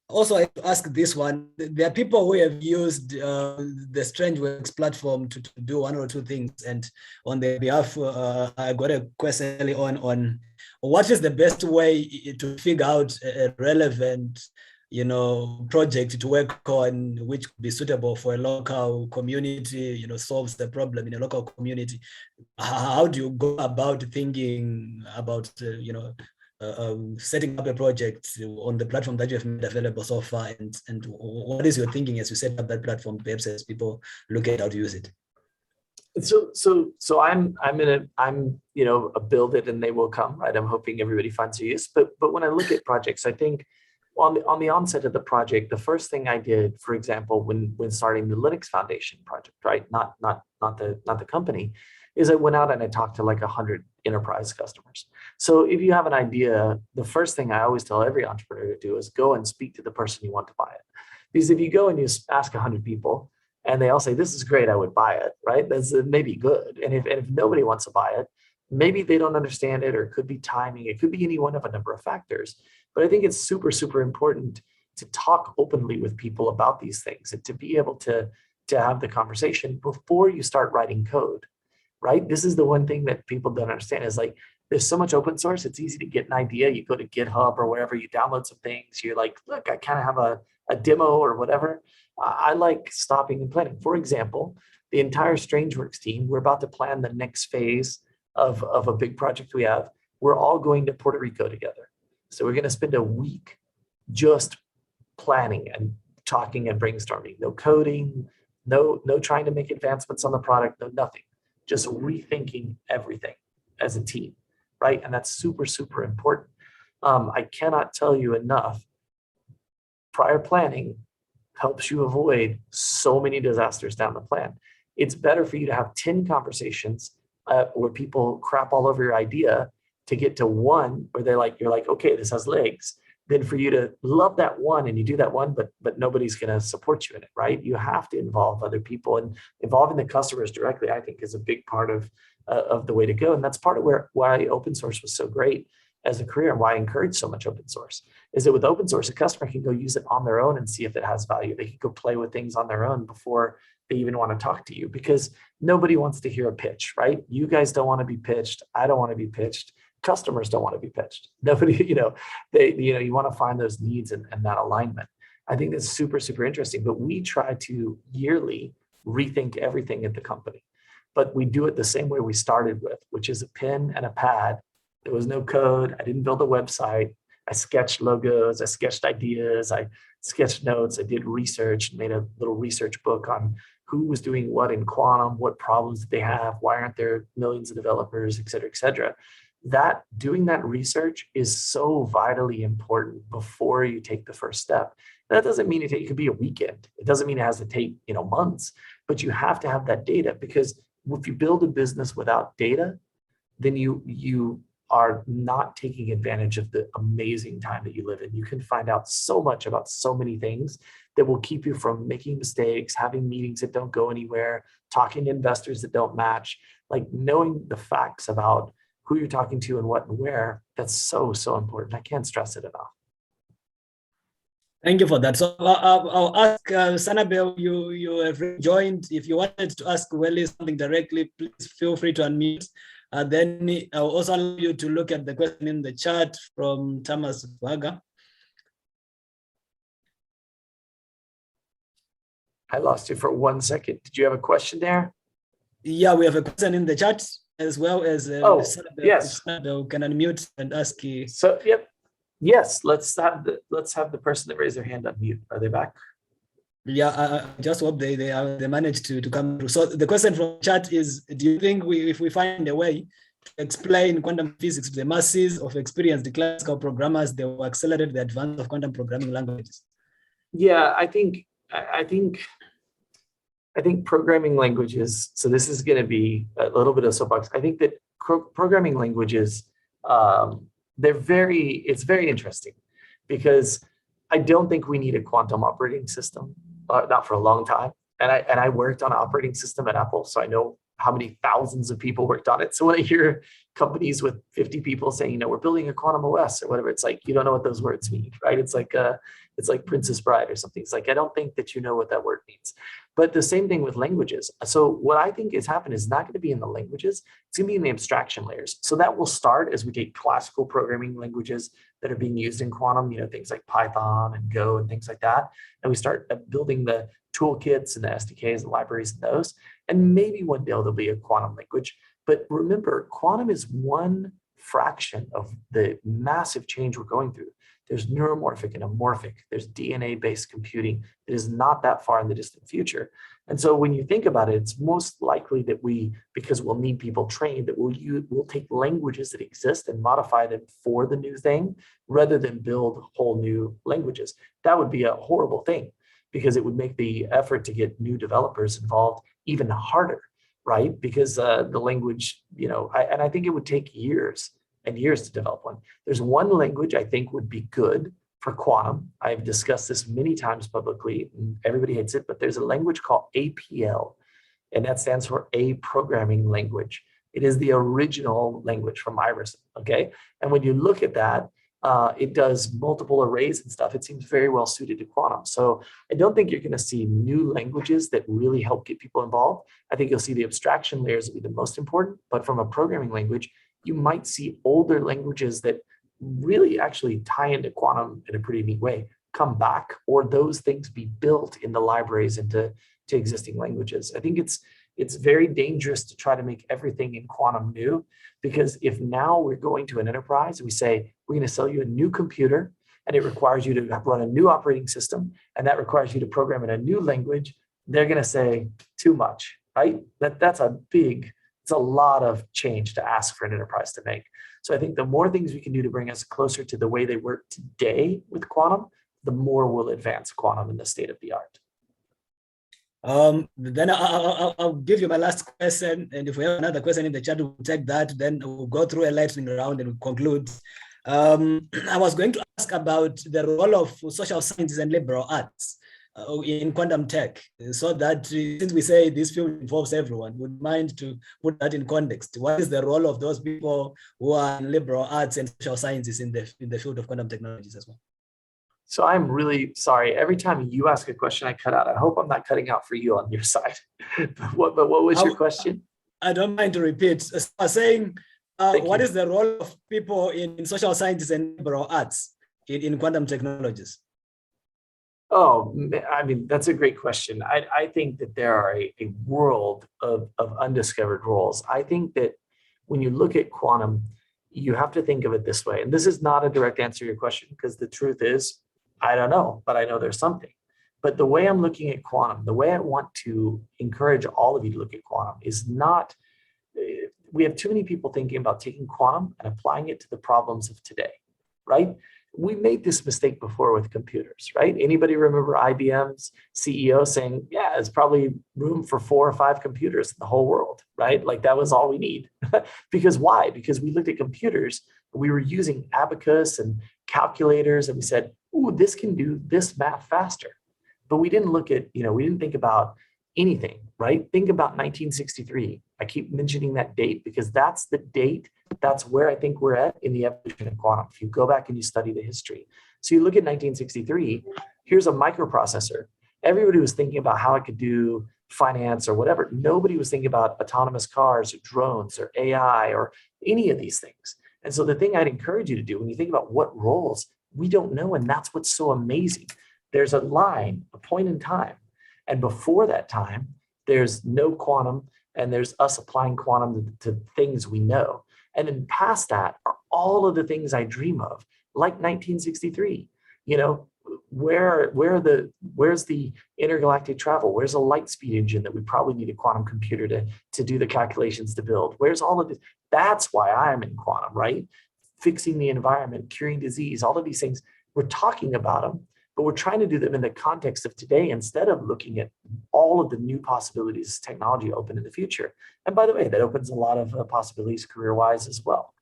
[SPEAKER 1] also ask this one. There are people who have used the StrangeWorks platform to do one or two things, and on their behalf, I got a question early on what is the best way to figure out a relevant project to work on, which could be suitable for a local community, solves the problem in a local community. How do you go about thinking about, setting up a project on the platform that you have made available so far, and what is your thinking as you set up that platform, perhaps as people look at how to use it?
[SPEAKER 2] So I'm a build it and they will come, right? I'm hoping everybody finds a use. But when I look at projects, I think on the onset of the project, the first thing I did, for example, when starting the Linux Foundation project, right? Not the company, is I went out and I talked to like 100 enterprise customers. So if you have an idea, the first thing I always tell every entrepreneur to do is go and speak to the person you want to buy it. Because if you go and you ask 100 people and they all say, this is great, I would buy it, right? That's maybe good. And if nobody wants to buy it, maybe they don't understand it, or it could be timing. It could be any one of a number of factors. But I think it's super, super important to talk openly with people about these things and to be able to have the conversation before you start writing code, right? This is the one thing that people don't understand is like, there's so much open source. It's easy to get an idea. You go to GitHub or wherever, you download some things. You're like, look, I kind of have a demo or whatever. I like stopping and planning. For example, the entire StrangeWorks team, we're about to plan the next phase of a big project we have. We're all going to Puerto Rico together. So we're going to spend a week just planning and talking and brainstorming. No coding, no trying to make advancements on the product, no nothing. Just rethinking everything as a team, right? And that's super, super important. I cannot tell you enough. Prior planning helps you avoid so many disasters down the plan. It's better for you to have 10 conversations where people crap all over your idea to get to one where you're like, okay, this has legs, than for you to love that one and you do that one, but nobody's going to support you in it, right? You have to involve other people, and involving the customers directly, I think, is a big part of the way to go. And that's part of why open source was so great as a career, and why I encourage so much open source, is that with open source, a customer can go use it on their own and see if it has value. They can go play with things on their own before they even want to talk to you, because nobody wants to hear a pitch, right? You guys don't want to be pitched. I don't want to be pitched. Customers don't want to be pitched. Nobody, you want to find those needs and that alignment. I think that's super, super interesting. But we try to yearly rethink everything at the company. But we do it the same way we started with, which is a pen and a pad. There was no code. I didn't build a website. I sketched logos. I sketched ideas. I sketched notes. I did research and made a little research book on who was doing what in quantum, what problems did they have, why aren't there millions of developers, et cetera, et cetera. Doing that research is so vitally important before you take the first step. That doesn't mean it could be a weekend. It doesn't mean it has to take months, but you have to have that data, because if you build a business without data, then you are not taking advantage of the amazing time that you live in. You can find out so much about so many things that will keep you from making mistakes, having meetings that don't go anywhere, talking to investors that don't match, like knowing the facts about who you're talking to and what and where. That's so, so important. I can't stress it enough.
[SPEAKER 1] Thank you for that. So I'll ask Sanabel, you have joined. If you wanted to ask Whurley something directly, please feel free to unmute. Then I'll also allow you to look at the question in the chat from Thomas Waga.
[SPEAKER 2] I lost you for 1 second. Did you have a question there?
[SPEAKER 1] Yeah, we have a question in the chat, as well as
[SPEAKER 2] yes,
[SPEAKER 1] Sanabel can unmute and ask.
[SPEAKER 2] So yep. Yes, let's have the person that raised their hand unmute. Are they back?
[SPEAKER 1] Yeah, I just hope they managed to come through. So the question from chat is: do you think if we find a way to explain quantum physics to the masses of experienced classical programmers, they will accelerate the advance of quantum programming languages?
[SPEAKER 2] Yeah, I think programming languages. So this is going to be a little bit of soapbox. I think that programming languages. It's very interesting, because I don't think we need a quantum operating system, not for a long time. And I worked on an operating system at Apple, so I know how many thousands of people worked on it. So when I hear companies with 50 people saying, we're building a quantum OS or whatever, it's like, you don't know what those words mean, right? It's like Princess Bride or something. It's like, I don't think that you know what that word means. But the same thing with languages. So what I think is happening is not going to be in the languages. It's going to be in the abstraction layers. So that will start as we take classical programming languages that are being used in quantum, things like Python and Go and things like that. And we start building the toolkits and the SDKs and libraries and those. And maybe one day there'll be a quantum language. But remember, quantum is one fraction of the massive change we're going through. There's neuromorphic and amorphic. There's DNA-based computing. It is not that far in the distant future. And so when you think about it, it's most likely that because we'll need people trained, that we'll take languages that exist and modify them for the new thing rather than build whole new languages. That would be a horrible thing because it would make the effort to get new developers involved even harder, right? Because the language, I think it would take years and years to develop one. There's one language I think would be good for quantum. I've discussed this many times publicly, and everybody hates it, but there's a language called APL, and that stands for A Programming Language. It is the original language from Iris, okay? And when you look at that, it does multiple arrays and stuff. It seems very well suited to quantum. So I don't think you're going to see new languages that really help get people involved. I think you'll see the abstraction layers will be the most important, but from a programming language, you might see older languages that really actually tie into quantum in a pretty neat way come back, or those things be built in the libraries into existing languages. I think it's very dangerous to try to make everything in quantum new, because if now we're going to an enterprise and we say, we're going to sell you a new computer and it requires you to run a new operating system, and that requires you to program in a new language, they're going to say too much, right? It's a lot of change to ask for an enterprise to make. So I think the more things we can do to bring us closer to the way they work today with quantum, the more we'll advance quantum in the state of the art.
[SPEAKER 1] Then I'll give you my last question. And if we have another question in the chat, we'll take that. Then we'll go through a lightning round and we'll conclude. I was going to ask about the role of social sciences and liberal arts in quantum tech, so that since we say this field involves everyone, would mind to put that in context. What is the role of those people who are in liberal arts and social sciences in the field of quantum technologies as well?
[SPEAKER 2] So I'm really sorry. Every time you ask a question, I cut out. I hope I'm not cutting out for you on your side. But what was your question?
[SPEAKER 1] I don't mind to repeat. So I was saying, what is the role of people in social sciences and liberal arts in quantum technologies?
[SPEAKER 2] Oh, I mean, that's a great question. I think that there are a world of undiscovered roles. I think that when you look at quantum, you have to think of it this way. And this is not a direct answer to your question, because the truth is, I don't know, but I know there's something. But the way I'm looking at quantum, the way I want to encourage all of you to look at quantum is not, we have too many people thinking about taking quantum and applying it to the problems of today, right? We made this mistake before with computers, right? Anybody remember IBM's CEO saying, yeah, it's probably room for 4 or 5 computers in the whole world, right? Like that was all we need. Because why? Because we looked at computers, we were using abacus and calculators, and we said, ooh, this can do this math faster. But we didn't look at, we didn't think about anything, right? Think about 1963. I keep mentioning that date because that's the date. That's where I think we're at in the evolution of quantum. If you go back and you study the history. So you look at 1963, here's a microprocessor. Everybody was thinking about how it could do finance or whatever. Nobody was thinking about autonomous cars or drones or AI or any of these things. And so the thing I'd encourage you to do when you think about what roles, we don't know. And that's what's so amazing. There's a line, a point in time. And before that time, there's no quantum, and there's us applying quantum to things we know. And then past that are all of the things I dream of, like 1963. Where's the intergalactic travel? Where's a light speed engine that we probably need a quantum computer to do the calculations to build? Where's all of this? That's why I'm in quantum, right? Fixing the environment, curing disease, all of these things. We're talking about them, but we're trying to do them in the context of today instead of looking at all of the new possibilities technology open in the future. And by the way, that opens a lot of possibilities career-wise as well.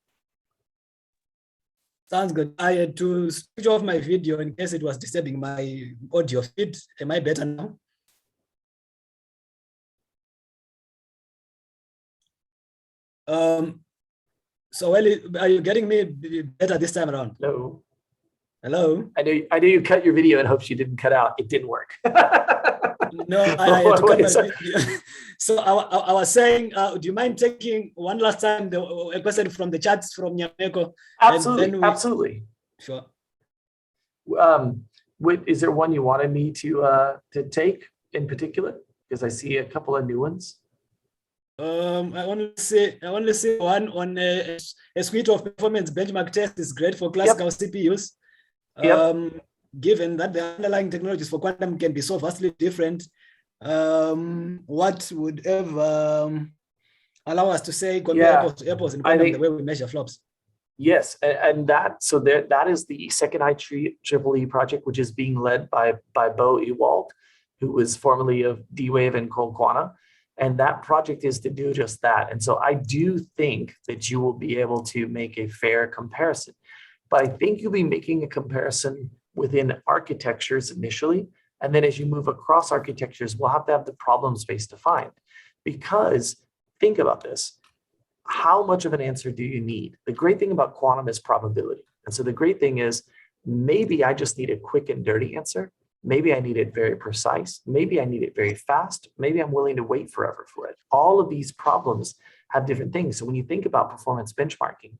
[SPEAKER 1] Sounds good. I had to switch off my video in case it was disturbing my audio feed. Am I better now? So, Whurley, are you getting me better this time around?
[SPEAKER 2] No.
[SPEAKER 1] Hello?
[SPEAKER 2] I knew you cut your video in hopes you didn't cut out. It didn't work.
[SPEAKER 1] No, I had to cut my video. So I was saying, do you mind taking one last time a question from the chats from Nyameko?
[SPEAKER 2] Absolutely, absolutely.
[SPEAKER 1] Sure.
[SPEAKER 2] Is there one you wanted me to take in particular? Because I see a couple of new ones.
[SPEAKER 1] I want to say one on a suite of performance benchmark tests is great for classical CPUs. Given that the underlying technologies for quantum can be so vastly different, what would ever allow us to say compare apples to apples in quantum the way we measure flops?
[SPEAKER 2] Yes, and that is the second IEEE project, which is being led by Bo Ewald, who was formerly of D-Wave and Quanta. And that project is to do just that. And so I do think that you will be able to make a fair comparison. But I think you'll be making a comparison within architectures initially. And then as you move across architectures, we'll have to have the problem space defined. Because think about this. How much of an answer do you need? The great thing about quantum is probability. And so the great thing is maybe I just need a quick and dirty answer. Maybe I need it very precise. Maybe I need it very fast. Maybe I'm willing to wait forever for it. All of these problems have different things. So when you think about performance benchmarking,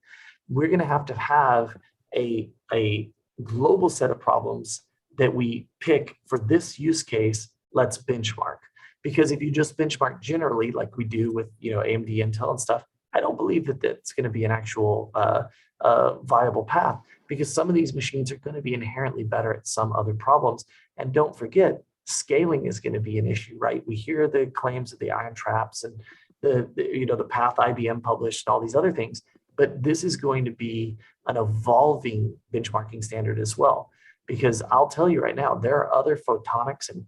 [SPEAKER 2] we're going to have a global set of problems that we pick for this use case. Let's benchmark. Because if you just benchmark generally, like we do with AMD, Intel, and stuff, I don't believe that that's going to be an actual viable path, because some of these machines are going to be inherently better at some other problems. And don't forget, scaling is going to be an issue, right? We hear the claims of the ion traps and the path IBM published and all these other things, but this is going to be an evolving benchmarking standard as well. Because I'll tell you right now, there are other photonics and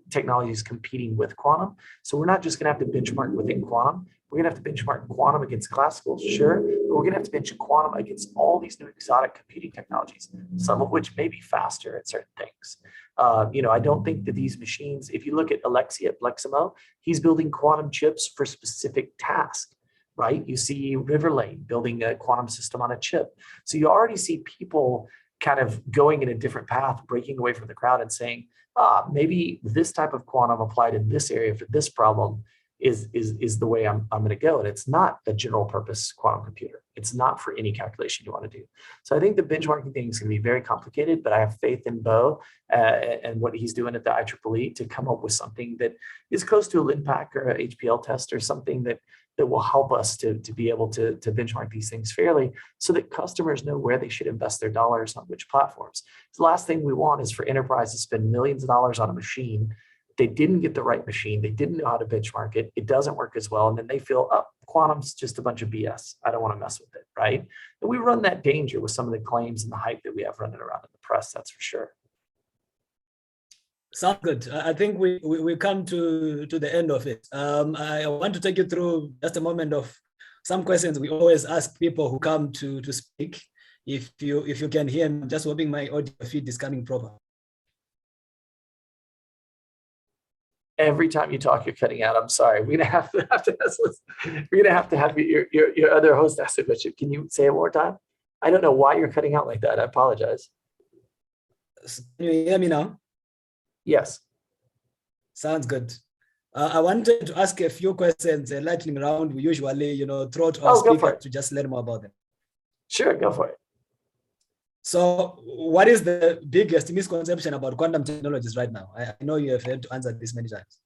[SPEAKER 2] technologies competing with quantum. So we're not just going to have to benchmark within quantum. We're going to have to benchmark quantum against classical, sure, but we're going to have to benchmark quantum against all these new exotic computing technologies, some of which may be faster at certain things. I don't think that these machines, if you look at Alexei at Bleximo, he's building quantum chips for specific tasks, right? You see Riverlane building a quantum system on a chip. So you already see people kind of going in a different path, breaking away from the crowd and saying, maybe this type of quantum applied in this area for this problem is the way I'm going to go. And it's not a general purpose quantum computer. It's not for any calculation you want to do. So I think the benchmarking thing is going to be very complicated, but I have faith in Bo and what he's doing at the IEEE to come up with something that is close to a LINPACK or a HPL test or something that will help us to be able to benchmark these things fairly so that customers know where they should invest their dollars on which platforms. The last thing we want is for enterprises to spend millions of dollars on a machine. They didn't get the right machine. They didn't know how to benchmark it. It doesn't work as well. And then they feel, quantum's just a bunch of BS. I don't want to mess with it, right? And we run that danger with some of the claims and the hype that we have running around in the press, that's for sure.
[SPEAKER 1] Sounds good. I think we come to the end of it. I want to take you through just a moment of some questions we always ask people who come to speak. If you can hear me, just hoping my audio feed is coming proper.
[SPEAKER 2] Every time you talk, you're cutting out. I'm sorry. We're gonna have to have your other host ask a question. Can you say it one more time? I don't know why you're cutting out like that. I apologize.
[SPEAKER 1] Can you hear me now?
[SPEAKER 2] Yes.
[SPEAKER 1] Sounds good. I wanted to ask a few questions, a lightning round. We usually, throw to our speakers to just learn more about them.
[SPEAKER 2] Sure, go for it.
[SPEAKER 1] So what is the biggest misconception about quantum technologies right now? I know you have had to answer this many times.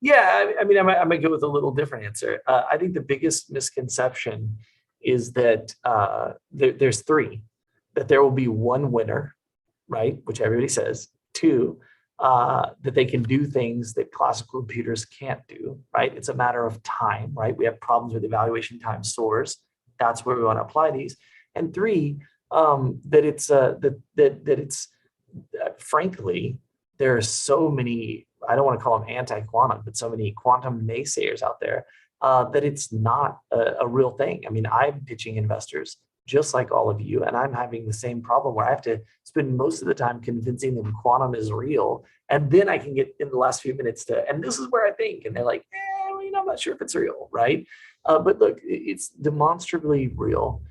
[SPEAKER 2] Yeah, I mean, I might go with a little different answer. I think the biggest misconception is that there's three, that there will be one winner, right? Which everybody says. Two, that they can do things that classical computers can't do, right? It's a matter of time, right? We have problems with evaluation time soars. That's where we want to apply these. And three, that it's frankly, there are so many, I don't want to call them anti-quantum, but so many quantum naysayers out there that it's not a real thing. I mean, I'm pitching investors just like all of you, and I'm having the same problem where I have to spend most of the time convincing them quantum is real, and then I can get in the last few minutes and this is where I think, and they're like, I'm not sure if it's real, right? But look, it's demonstrably real.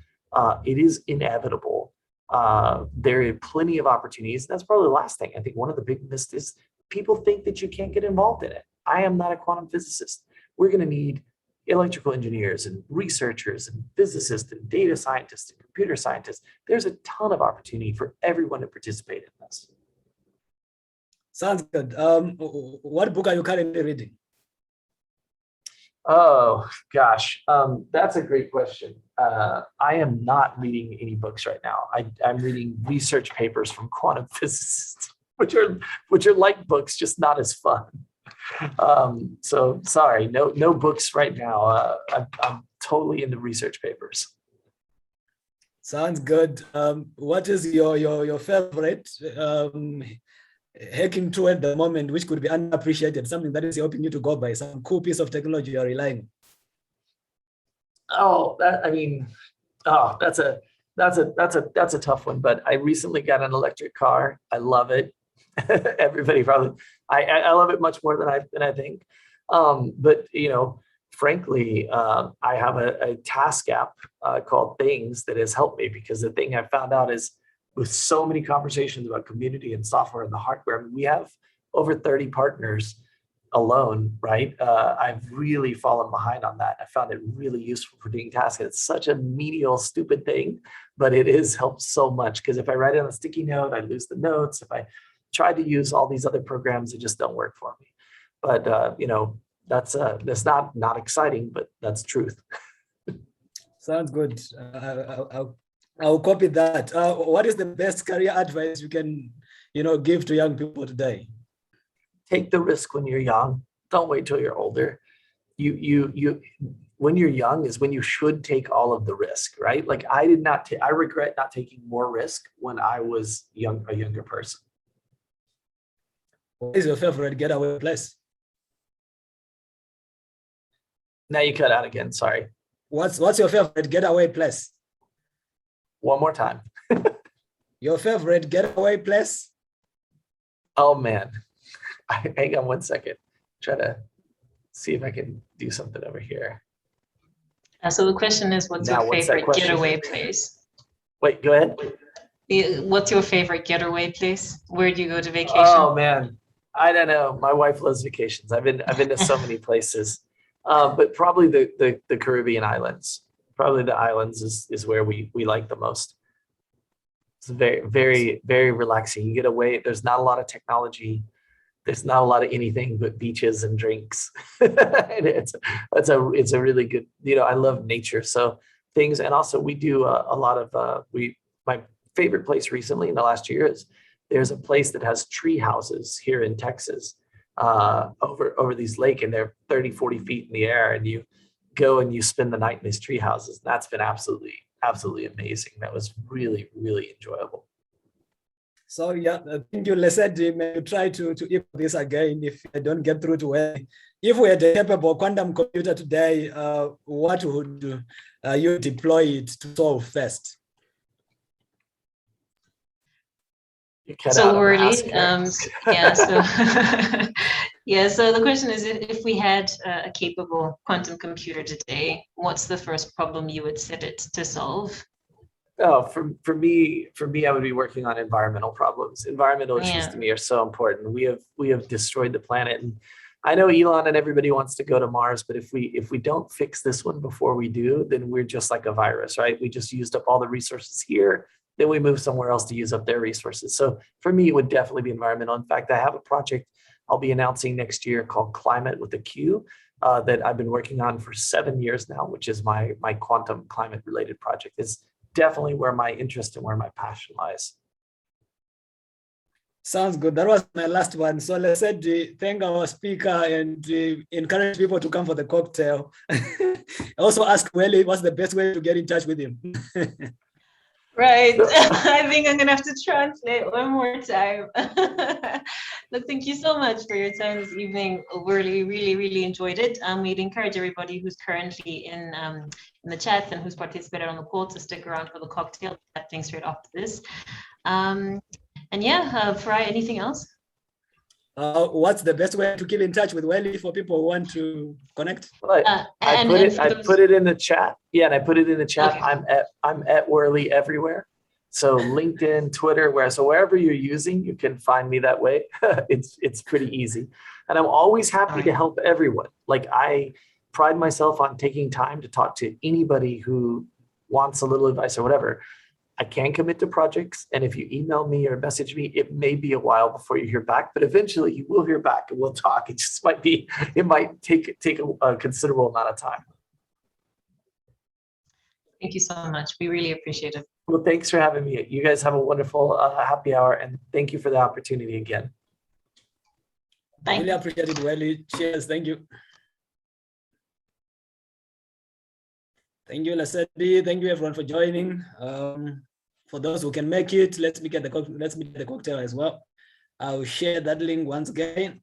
[SPEAKER 2] It is inevitable. There are plenty of opportunities. That's probably the last thing. I think one of the big myths is people think that you can't get involved in it. I am not a quantum physicist. We're going to need electrical engineers and researchers and physicists and data scientists and computer scientists. There's a ton of opportunity for everyone to participate in this.
[SPEAKER 1] Sounds good. What book are you currently reading?
[SPEAKER 2] Oh, gosh, that's a great question. I am not reading any books right now. I'm reading research papers from quantum physicists, which are like books, just not as fun. So sorry, no books right now. I'm totally into research papers.
[SPEAKER 1] Sounds good. What is your favorite hacking tool at the moment, which could be unappreciated, something that is helping you to go by, some cool piece of technology you're relying on?
[SPEAKER 2] That's a tough one, but I recently got an electric car. I love it. Everybody probably, I love it much more than I think. But frankly, I have a task app called Things that has helped me, because the thing I found out is, with so many conversations about community and software and the hardware, we have over 30 partners alone, right? I've really fallen behind on that. I found it really useful for doing tasks. It's such a menial, stupid thing, but it has helped so much, because if I write it on a sticky note, I lose the notes. If I try to use all these other programs, it just don't work for me. But that's not exciting, but that's truth.
[SPEAKER 1] Sounds good. I'll copy that. What is the best career advice you can, give to young people today?
[SPEAKER 2] Take the risk when you're young. Don't wait till you're older. When you're young is when you should take all of the risk, right? Like I regret not taking more risk when I was a younger person.
[SPEAKER 1] What is your favorite getaway place?
[SPEAKER 2] Now you cut out again. Sorry.
[SPEAKER 1] What's your favorite getaway place?
[SPEAKER 2] One more time.
[SPEAKER 1] Your favorite getaway place?
[SPEAKER 2] Oh man, hang on one second. Try to see if I can do something over here.
[SPEAKER 4] So the question is, what's your favorite getaway place?
[SPEAKER 2] Wait, go ahead.
[SPEAKER 4] What's your favorite getaway place? Where do you go to vacation?
[SPEAKER 2] Oh man, I don't know. My wife loves vacations. I've been to so many places, but probably the Caribbean islands. Probably the islands is where we like the most. It's very, very, very relaxing. You get away. There's not a lot of technology. There's not a lot of anything but beaches and drinks. And it's a really good, I love nature. So things, and also we do a lot of, my favorite place recently in the last year is there's a place that has tree houses here in Texas over these lakes, and they're 30, 40 feet in the air, and you go and you spend the night in these tree houses. That's been absolutely amazing. That was really, really enjoyable.
[SPEAKER 1] So yeah, thank you, Lesedi. May you try to equal this again if I don't get through to where. If we had a capable quantum computer today, what would you deploy it to solve first?
[SPEAKER 4] So Whurley, so the question is, if we had a capable quantum computer today, what's the first problem you would set it to solve?
[SPEAKER 2] Oh, for me, I would be working on environmental problems. Environmental issues to me are so important. We have destroyed the planet, and I know Elon and everybody wants to go to Mars, but if we don't fix this one before we do, then we're just like a virus, right? We just used up all the resources here. Then we move somewhere else to use up their resources. So for me, it would definitely be environmental. In fact, I have a project I'll be announcing next year called Climate with a Q that I've been working on for 7 years now, which is my quantum climate related project. It's definitely where my interest and where my passion lies.
[SPEAKER 1] Sounds good. That was my last one. So let's thank our speaker and encourage people to come for the cocktail. Also ask Whurley what's the best way to get in touch with him.
[SPEAKER 4] Right. I think I'm going to have to translate one more time. Look, thank you so much for your time this evening, Whurley. Really, really enjoyed it. We'd encourage everybody who's currently in the chat and who's participated on the call to stick around for the cocktail happening straight after this. Farai, anything else?
[SPEAKER 1] What's the best way to keep in touch with Whurley for people who want to connect?
[SPEAKER 2] I put it in the chat. Yeah, and I put it in the chat. Okay. I'm at Whurley everywhere. So LinkedIn, Twitter, wherever you're using, you can find me that way. It's pretty easy. And I'm always happy to help everyone. Like I pride myself on taking time to talk to anybody who wants a little advice or whatever. I can commit to projects, and if you email me or message me, it may be a while before you hear back, but eventually you will hear back and we'll talk. It just might take a considerable amount of time.
[SPEAKER 4] Thank you so much. We really appreciate it.
[SPEAKER 2] Well, thanks for having me. You guys have a wonderful happy hour, and thank you for the opportunity again.
[SPEAKER 1] I really appreciate it, Whurley. Cheers. Thank you. Thank you, Lasedi. Thank you, everyone, for joining. For those who can make it, let's meet at the cocktail as well. I'll share that link once again.